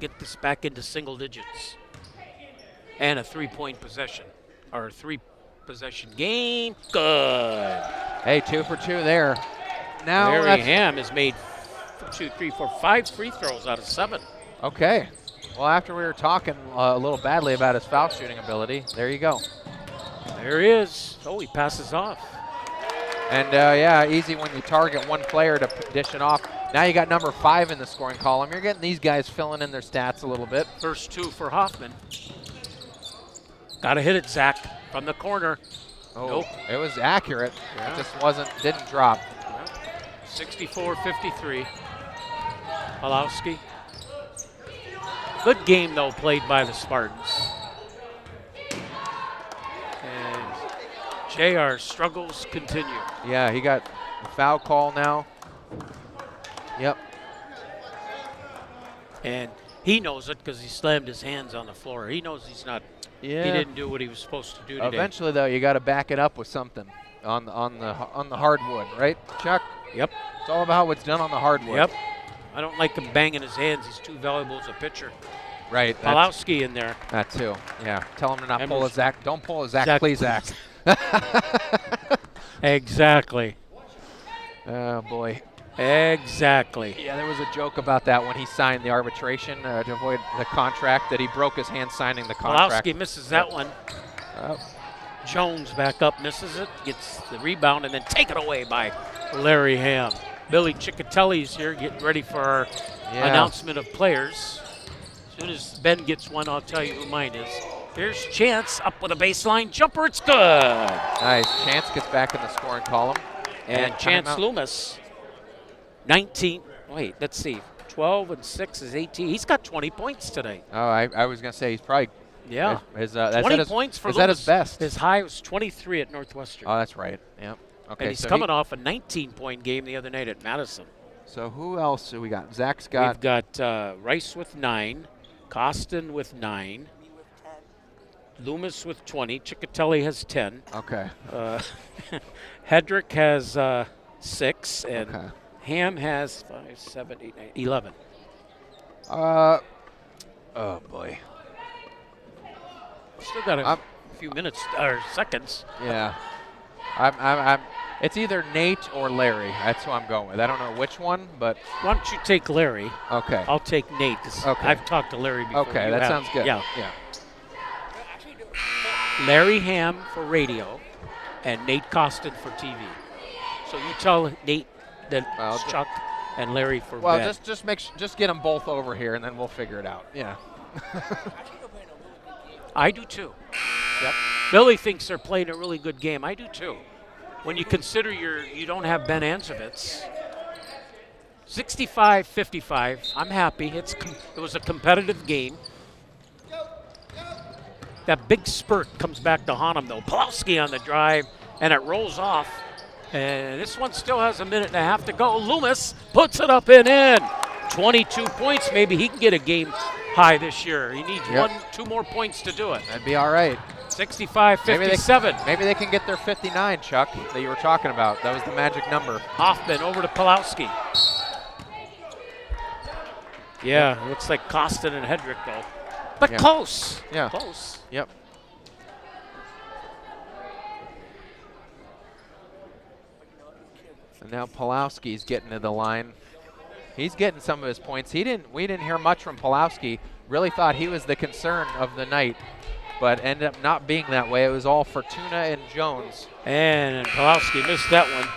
Get this back into single digits. And a 3-point possession. Or a 3-possession game. Good. Hey, 2 for 2 there. Now Larry Ham has made 2, 3, 4, 5 free throws out of 7. Okay. Well, after we were talking a little badly about his foul shooting ability, there you go. There he is. Oh, he passes off. And yeah, easy when you target one player to dish it off. Now you got number 5 in the scoring column. You're getting these guys filling in their stats a little bit. First 2 for Hoffman. Got to hit it, Zach, from the corner. Oh, Nope. It was accurate. Yeah. It just didn't drop. 64-53. Pulowski. Good game, though, played by the Spartans. And JR's struggles continue. Yeah, he got a foul call now. Yep. And he knows it because he slammed his hands on the floor. He knows he's not. Yeah. He didn't do what he was supposed to do today. Eventually, though, you got to back it up with something on the hardwood, right, Chuck? Yep. It's all about what's done on the hardwood. Yep. I don't like him banging his hands. He's too valuable as a pitcher. Right. Pulowski in there. That too. Yeah. Tell him to not pull a Emerson. Zach. Don't pull a Zach, please, Zach. Exactly. Oh boy. Exactly. Yeah, there was a joke about that when he signed the arbitration to avoid the contract, that he broke his hand signing the contract. Pulowski misses that one. Jones back up, misses it, gets the rebound, and then taken away by Larry Ham. Billy Ciccatelli's here getting ready for our announcement of players. As soon as Ben gets one, I'll tell you who mine is. Here's Chance up with a baseline jumper. It's good. Nice. Chance gets back in the scoring column. And Chance Loomis, 19. Wait, let's see. 12 and 6 is 18. He's got 20 points today. Oh, I was going to say he's probably. Yeah. That's 20 points for Loomis. Is Loomis. that his best? His high was 23 at Northwestern. Oh, that's right. Yep. Okay. And he's so coming off a 19-point game the other night at Madison. So who else do we got? Zach's We've got. got Rice with 9, Costin with 9, Loomis with 20, Ciccatelli has 10, Okay. Hedrick has 6, and Okay. Ham has 5, 7, 8, 9, 11. Oh boy. Still got a few minutes or seconds. Yeah. I'm. It's either Nate or Larry. That's who I'm going with. I don't know which one, but Why don't you take Larry? okay. I'll take Nate. 'Cause Okay. I've talked to Larry before. Okay, You that have. sounds good. Yeah. Yeah. Larry Ham for radio, and Nate Costin for TV. So you tell Nate that Well, it's Chuck and Larry for Well, Ben. just get them both over here, and then we'll figure it out. Yeah. I do too. Yep. Billy thinks they're playing a really good game. I do too. When you consider you don't have Ben Anzovitz. 65-55. I'm happy. It was a competitive game. That big spurt comes back to haunt him though. Pulowski on the drive, and it rolls off. And this one still has a minute and a half to go. Loomis puts it up and in. 22 points. Maybe he can get a game high this year. He needs Yep. 2 more points to do it. That'd be all right. 65-57. Maybe they can get their 59, Chuck, that you were talking about. That was the magic number. Hoffman over to Pulowski. Yeah, looks like Costin and Hedrick though. But Yeah. close. Yeah. Close. Yep. And now Pulowski's getting to the line. He's getting some of his points. We didn't hear much from Pulowski. Really thought he was the concern of the night, but ended up not being that way. It was all Fortuna and Jones. And Pulowski missed that one.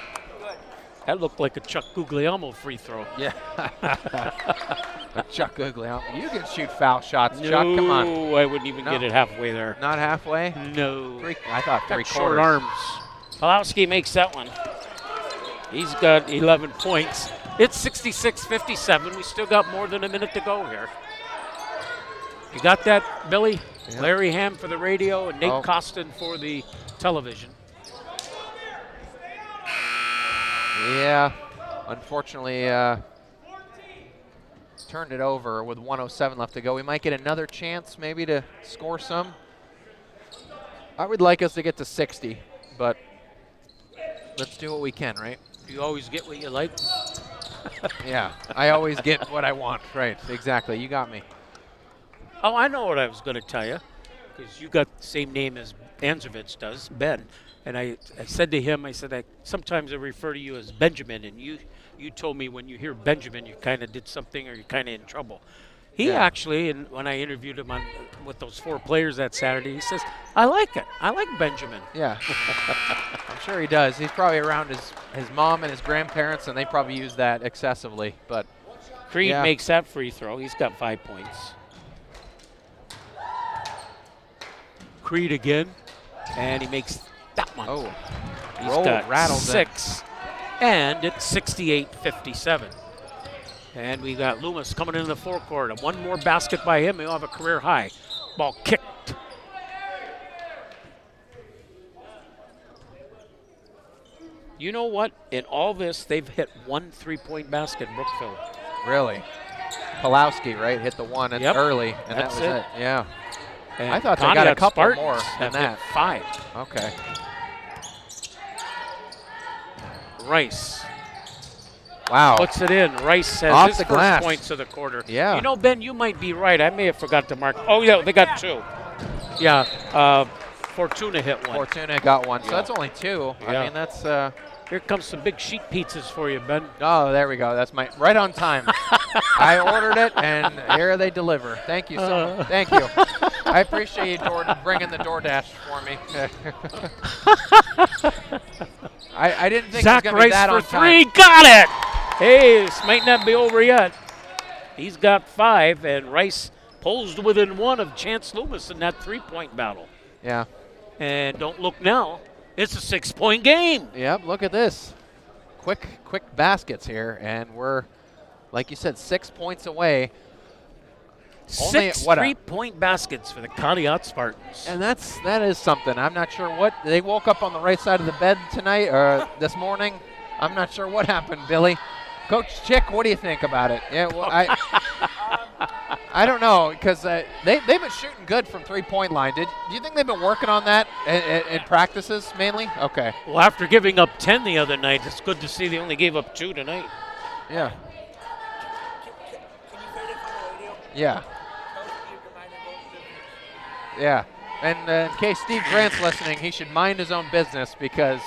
That looked like a Chuck Guglielmo free throw. Yeah. Chuck Guglielmo. You can shoot foul shots, Chuck. Come on. No, I wouldn't even No. get it halfway there. Not halfway? No. I thought Got 3 short quarters. arms. Pulowski makes that one. He's got 11 points. It's 66-57. We still got more than a minute to go here. You got that, Billy? Yeah. Larry Ham for the radio and Nate Oh. Costin for the television. Yeah. Unfortunately, turned it over with 1:07 left to go. We might get another chance maybe to score some. I would like us to get to 60, but let's do what we can, right? You always get what you like. Yeah, I always get what I want. Right, exactly. You got me. Oh, I know what I was going to tell you, because you got the same name as Anzovitz does, Ben. And I said to him, I said, sometimes I refer to you as Benjamin, and you told me when you hear Benjamin, you kind of did something or you're kind of in trouble. He actually, and when I interviewed him with those 4 players that Saturday, he says, I like it. I like Benjamin. Yeah, I'm sure he does. He's probably around his mom and his grandparents, and they probably use that excessively. But Creed makes that free throw. He's got 5 points. Creed again, and he makes that one. oh, He's rolled, got rattled 6, and it's 68-57. And we got Loomis coming into the forecourt. And one more basket by him, he'll have a career high. Ball kicked. You know what? In all this, they've hit 1 3-point basket, Brookfield. Really? Pulowski, right? Hit the one. It's Yep. early, and That's that was it. it. Yeah. And I thought they got a Conneaut couple Spartans more than have that. hit 5. Okay. Rice Wow. puts it in. Rice has Off his the first glass. points of the quarter. Yeah. You know, Ben, you might be right. I may have forgot to mark. Oh, yeah, they got 2. Yeah, Fortuna hit 1. Fortuna got one, so Yeah. that's only 2. Yeah. I mean, that's. Here comes some big sheet pizzas for you, Ben. Oh, there we go. That's my right on time. I ordered it, and here they deliver. Thank you so much. Thank you. I appreciate you bringing the DoorDash for me. I didn't think Zach it was going to be Rice that for on 3. time. Got it. Hey, this might not be over yet. He's got 5, and Rice pulls to within 1 of Chance Loomis in that 3-point battle. Yeah. And don't look now. It's a 6-point game. Yep. Look at this. Quick baskets here, and we're, like you said, 6 points away. Only, 6 what, 3-point baskets for the Conneaut Spartans. And that is something. I'm not sure what they woke up on the right side of the bed tonight or this morning. I'm not sure what happened, Billy. Coach Chick, what do you think about it? Yeah, well, I don't know, because they've been shooting good from three-point line. Do you think they've been working on that in practices mainly? Okay. Well, after giving up 10 the other night, it's good to see they only gave up 2 tonight. Yeah. Can you say this on the radio? Yeah. Coach Steve reminded both of them. Yeah. And in case Steve Grant's listening, he should mind his own business because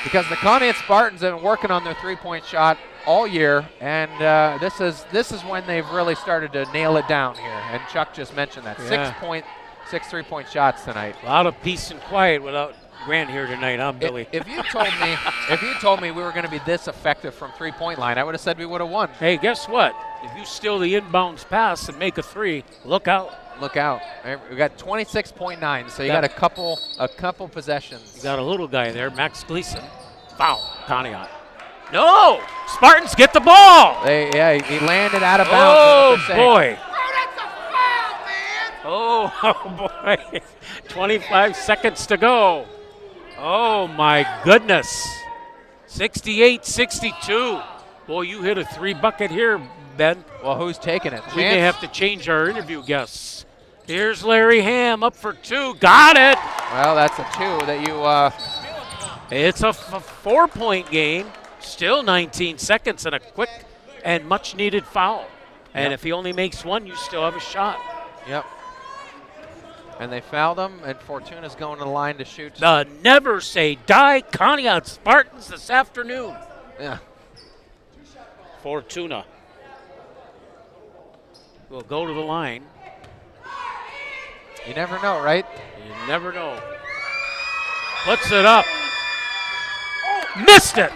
the Conneaut Spartans have been working on their three-point shot all year, and this is when they've really started to nail it down here. And Chuck just mentioned that. Yeah. 6 three-point shots tonight. A lot of peace and quiet without Grant here tonight, huh, Billy? If you told me we were going to be this effective from three-point line, I would have said we would have won. Hey, guess what? If you steal the inbounds pass and make a 3, look out. Look out. We got 26.9, so you got a couple possessions. You got a little guy there, Max Gleason. Foul, Conneaut. No! Spartans get the ball! He landed out of bounds. Oh, boy. Oh, that's a foul, man! Oh, boy. 25 seconds to go. Oh, my goodness. 68-62. Boy, you hit a 3-bucket here, Ben. Well, who's taking it? We may have to change our interview guests. Here's Larry Ham up for 2. Got it! Well, that's a 2 that you It's a 4-point game. Still 19 seconds and a quick and much-needed foul. And if he only makes 1, you still have a shot. Yep. And they fouled him, and Fortuna's going to the line to shoot. The Never Say Die Conneaut Spartans this afternoon. Yeah. Fortuna will go to the line. You never know, right? You never know. Puts it up. Missed it.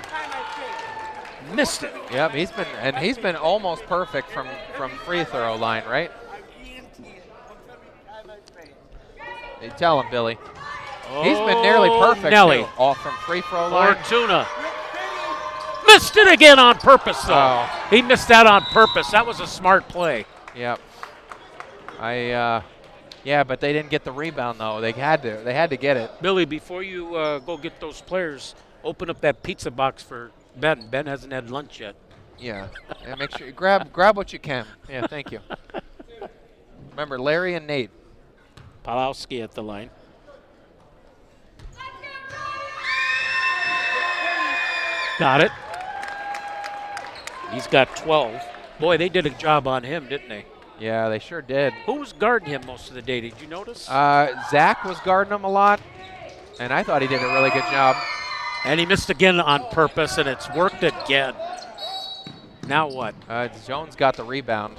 Missed it. Yep, he's been almost perfect from free throw line, right? You tell him, Billy. He's been nearly perfect Nelly. too, off from free throw line. Fortuna. Missed it again on purpose, though. Oh. He missed that on purpose. That was a smart play. Yep. Yeah, but they didn't get the rebound though. They had to get it. Billy, before you go get those players, open up that pizza box for Ben. Ben hasn't had lunch yet. Yeah. And make sure you grab what you can. Yeah, thank you. Remember, Larry and Nate. Palowski at the line. Got it. He's got 12. Boy, they did a job on him, didn't they? Yeah, they sure did. Who was guarding him most of the day? Did you notice? Zach was guarding him a lot, and I thought he did a really good job. And he missed again on purpose, and it's worked again. Now what? Jones got the rebound.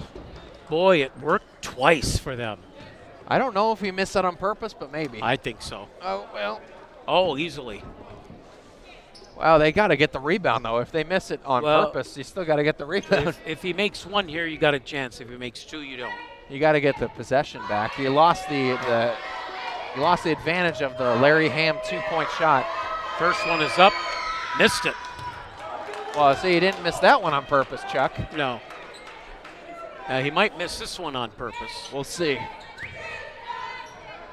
Boy, it worked twice for them. I don't know if he missed that on purpose, but maybe. I think so. Oh, well. Oh, easily. Well, they got to get the rebound, though. If they miss it on purpose, you still got to get the rebound. If he makes 1 here, you got a chance. If he makes 2, you don't. You got to get the possession back. You lost the advantage of the Larry Ham 2-point shot. First one is up. Missed it. Well, see, he didn't miss that one on purpose, Chuck. No. He might miss this one on purpose. We'll see.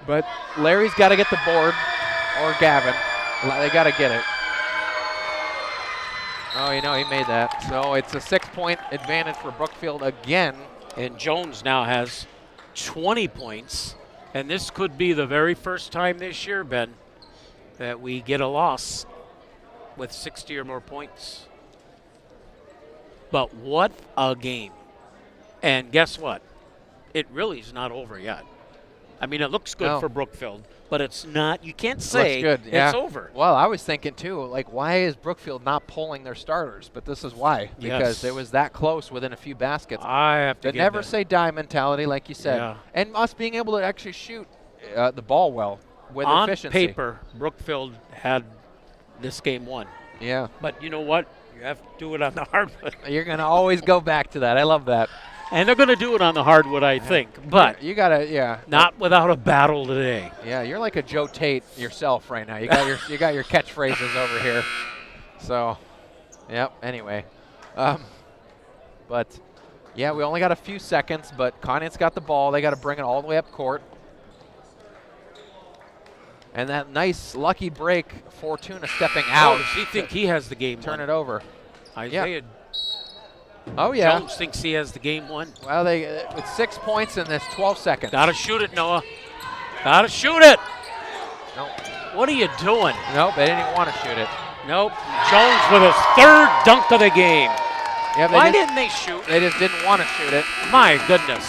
But Larry's got to get the board, or Gavin. They got to get it. Oh, he made that. So it's a 6-point advantage for Brookfield again. And Jones now has 20 points. And this could be the very first time this year, Ben, that we get a loss with 60 or more points. But what a game. And guess what? It really is not over yet. I mean, it looks good for Brookfield, but it's not. You can't say it's over. Well, I was thinking, too, like, why is Brookfield not pulling their starters? But this is why, because it was that close within a few baskets. I have to the never say die mentality, like you said, and us being able to actually shoot the ball well with efficiency. On paper, Brookfield had this game won. Yeah. But you know what? You have to do it on the hardwood. You're going to always go back to that. I love that. And they're going to do it on the hardwood, I think. But you got to, not without a battle today. Yeah, you're like a Joe Tate yourself right now. You got your catchphrases over here. So, yep. Anyway, but yeah, we only got a few seconds. But Conneaut's got the ball. They got to bring it all the way up court. And that nice lucky break, Fortuna stepping out. Does he think he has the game? Turn it over. Isaiah Oh, yeah. Jones thinks he has the game won. Well, they with 6 points in this 12 seconds. Gotta shoot it, Noah. Gotta shoot it. Nope. What are you doing? Nope, they didn't even want to shoot it. Nope. Jones with his 3rd dunk of the game. Yeah, Why didn't they shoot? They just didn't want to shoot it. My goodness.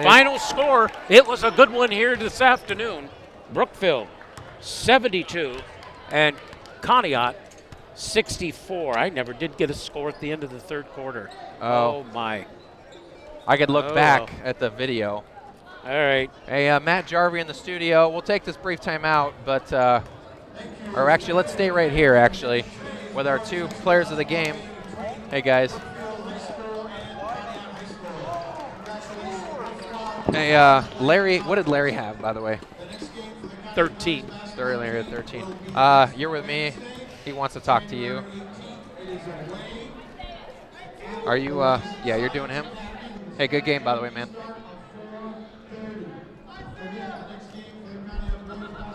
Final score. It was a good one here this afternoon. Brookfield 72 and Conneaut 64. I never did get a score at the end of the 3rd quarter. Oh my. I could look back at the video. All right. Hey, Matt Jarvie in the studio. We'll take this brief time out, but, or actually, let's stay right here, actually, with our 2 players of the game. Hey, guys. Hey, Larry, what did Larry have, by the way? 13. Larry had 13. You're with me. He wants to talk to you. Are you, yeah, you're doing him? Hey, good game, by the way, man.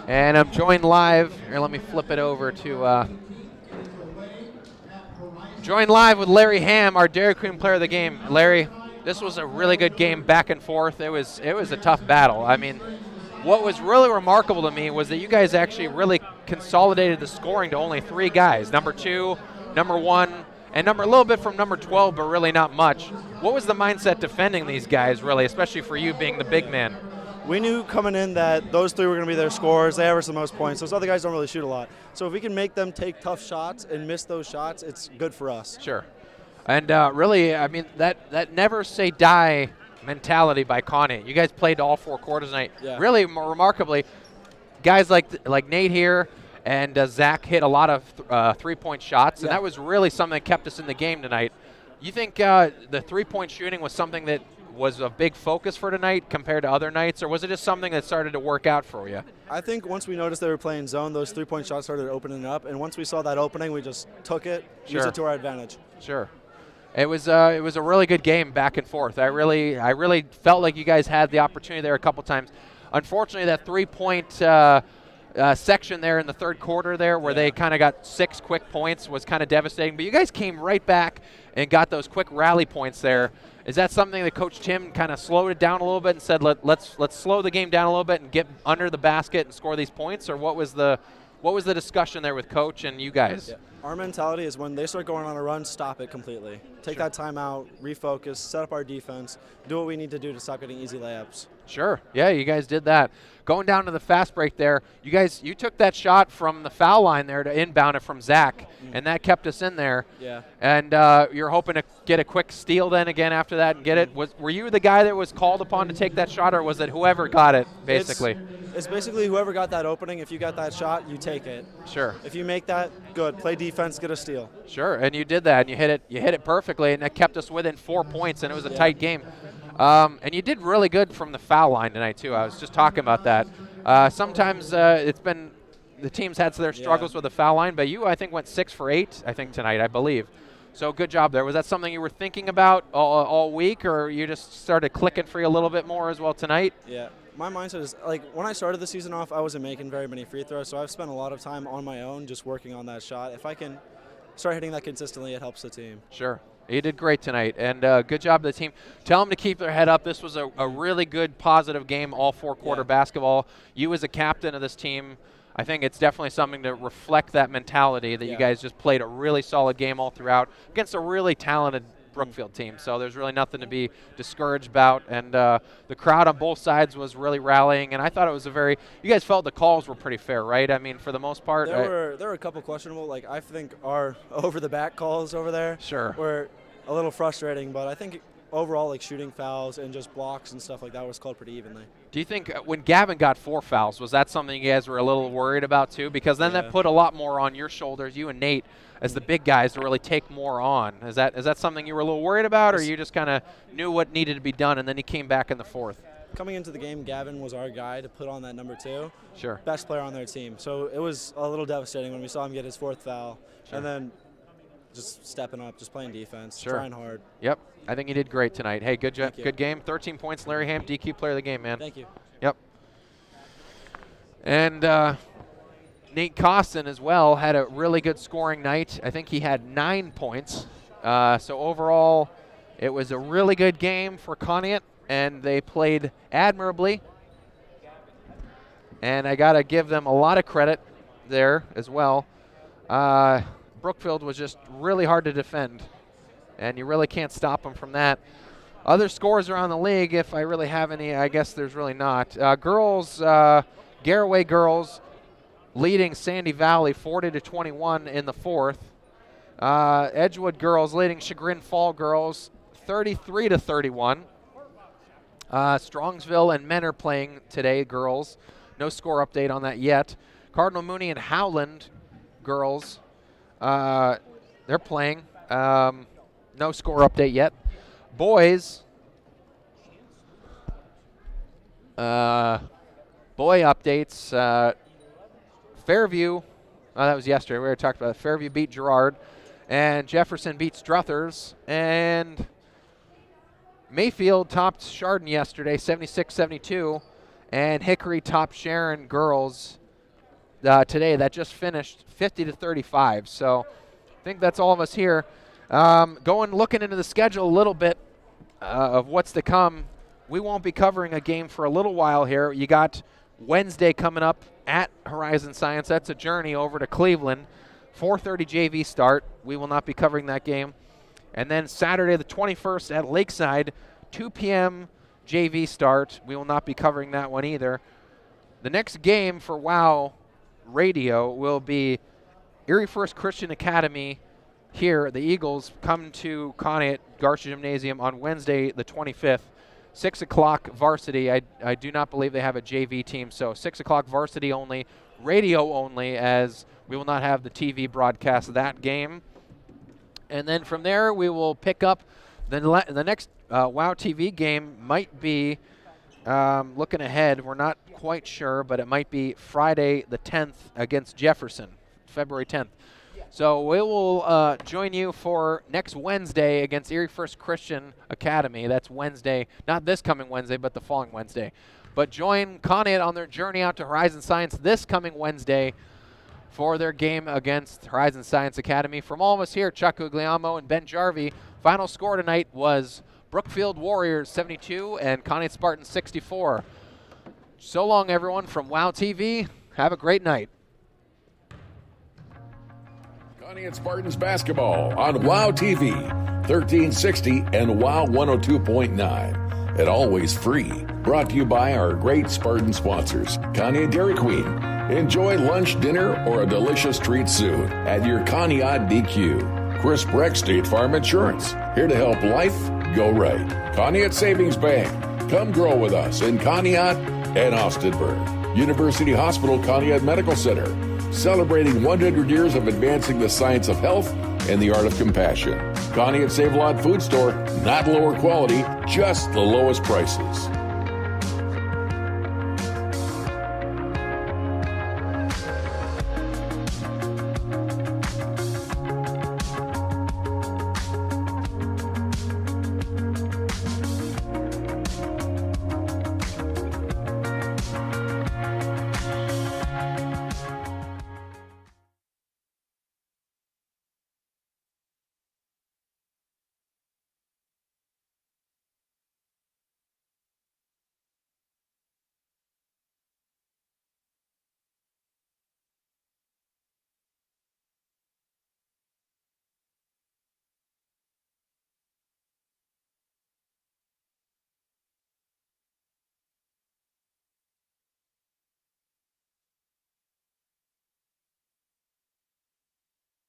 And I'm joined live. Here, let me flip it over to, joined live with Larry Ham, our Dairy Queen player of the game. Larry, this was a really good game back and forth. It was a tough battle. I mean, what was really remarkable to me was that you guys actually really consolidated the scoring to only 3 guys. Number 2, number 1, and a little bit from number 12, but really not much. What was the mindset defending these guys, really, especially for you being the big man? We knew coming in that those 3 were going to be their scorers. They average the most points. Those other guys don't really shoot a lot. So if we can make them take tough shots and miss those shots, it's good for us. Sure. And really, I mean, that never say die mentality by Conneaut. You guys played all 4 quarters tonight. Yeah. Really, remarkably, guys like Nate here and Zach hit a lot of 3-point shots, and that was really something that kept us in the game tonight. You think the 3-point shooting was something that was a big focus for tonight compared to other nights, or was it just something that started to work out for you? I think once we noticed they were playing zone, those 3-point shots started opening up, and once we saw that opening, we just took it, used it to our advantage. Sure. It was a really good game back and forth. I really felt like you guys had the opportunity there a couple times. Unfortunately, that 3-point section there in the 3rd quarter there where they kind of got 6 quick points was kind of devastating. But you guys came right back and got those quick rally points there. Is that something that Coach Tim kind of slowed it down a little bit and said, let's slow the game down a little bit and get under the basket and score these points? Or what was the discussion there with Coach and you guys? Yeah. Our mentality is when they start going on a run, stop it completely. Take that time out, refocus, set up our defense, do what we need to do to stop getting easy layups. Sure. Yeah, you guys did that. Going down to the fast break there, you took that shot from the foul line there to inbound it from Zach, and that kept us in there. Yeah. And you're hoping to get a quick steal then again after that and get it. Were you the guy that was called upon to take that shot, or was it whoever got it, basically? It's basically whoever got that opening. If you got that shot, you take it. Sure. If you make that, good. Play defense, get a steal. Sure, and you did that, and you hit it perfectly, and that kept us within 4 points, and it was a tight game. And you did really good from the foul line tonight, too. I was just talking about that. Sometimes it's been the team's had their struggles with the foul line, but you, I think, went 6 for 8, I think, tonight, I believe. So good job there. Was that something you were thinking about all week, or you just started clicking for you a little bit more as well tonight? Yeah. My mindset is, like, when I started the season off, I wasn't making very many free throws, so I've spent a lot of time on my own just working on that shot. If I can start hitting that consistently, it helps the team. Sure. You did great tonight, and good job to the team. Tell them to keep their head up. This was a really good, positive game, all 4-quarter basketball. You as a captain of this team, I think it's definitely something to reflect that mentality that you guys just played a really solid game all throughout against a really talented Brookfield team. So there's really nothing to be discouraged about, and the crowd on both sides was really rallying, and I thought it was you guys felt the calls were pretty fair, right? I mean, for the most part. There were a couple questionable. Like, I think our over-the-back calls over there were a little frustrating, but I think overall, like, shooting fouls and just blocks and stuff like that was called pretty evenly. Do you think when Gavin got 4 fouls, was that something you guys were a little worried about too? Because then that put a lot more on your shoulders, you and Nate, as the big guys, to really take more on. Is that something you were a little worried about, or you just kind of knew what needed to be done and then he came back in the 4th? Coming into the game, Gavin was our guy to put on that number 2. Sure. Best player on their team. So it was a little devastating when we saw him get his 4th foul. Sure. And then just stepping up, just playing defense, trying hard. Yep. I think you did great tonight. Hey, good game. 13 points, Larry Ham, DQ player of the game, man. Thank you. Yep. And Nate Costin as well had a really good scoring night. I think he had 9 points. So overall, it was a really good game for Conneaut, and they played admirably. And I got to give them a lot of credit there as well. Brookfield was just really hard to defend, and you really can't stop them from that. Other scores around the league, if I really have any, I guess there's really not. Girls, Garaway girls leading Sandy Valley 40-21 in the fourth. Edgewood girls leading Chagrin Fall girls 33-31. Strongsville and men are playing today, girls. No score update on that yet. Cardinal Mooney and Howland girls, they're playing. No score update yet. Boys, boy updates. Fairview, that was yesterday. We already talked about it. Fairview beat Girard, and Jefferson beat Struthers, and Mayfield topped Chardon yesterday, 76-72, and Hickory topped Sharon girls today. That just finished 50-35. So I think that's all of us here. Looking into the schedule a little bit of what's to come. We won't be covering a game for a little while here. You got Wednesday coming up at Horizon Science. That's a journey over to Cleveland. 4:30 JV start. We will not be covering that game. And then Saturday the 21st at Lakeside, 2 p.m. JV start. We will not be covering that one either. The next game for WOW Radio will be Erie First Christian Academy here. The Eagles come to Conneaut Garcia Gymnasium on Wednesday the 25th. 6 o'clock varsity. I do not believe they have a JV team, so 6 o'clock varsity only, radio only, as we will not have the TV broadcast of that game. And then from there, we will pick up the next WOW TV game. Might be, looking ahead, we're not quite sure, but it might be Friday the 10th against Jefferson, February 10th. So we will join you for next Wednesday against Erie First Christian Academy. That's Wednesday, not this coming Wednesday, but the following Wednesday. But join Conneaut on their journey out to Horizon Science this coming Wednesday for their game against Horizon Science Academy. From all of us here, Chuck Guglielmo and Ben Jarvie, final score tonight was Brookfield Warriors 72 and Conneaut Spartans 64. So long, everyone, from WOW TV. Have a great night. Conneaut Spartans basketball on WOW TV, 1360 and WOW 102.9. And always free. Brought to you by our great Spartan sponsors, Conneaut Dairy Queen. Enjoy lunch, dinner, or a delicious treat soon at your Conneaut DQ. Chris Breck State Farm Insurance, here to help life go right. Conneaut Savings Bank, come grow with us in Conneaut and Austinburg. University Hospital Conneaut Medical Center, celebrating 100 years of advancing the science of health and the art of compassion. Conneaut Save-A-Lot Food Store, not lower quality, just the lowest prices.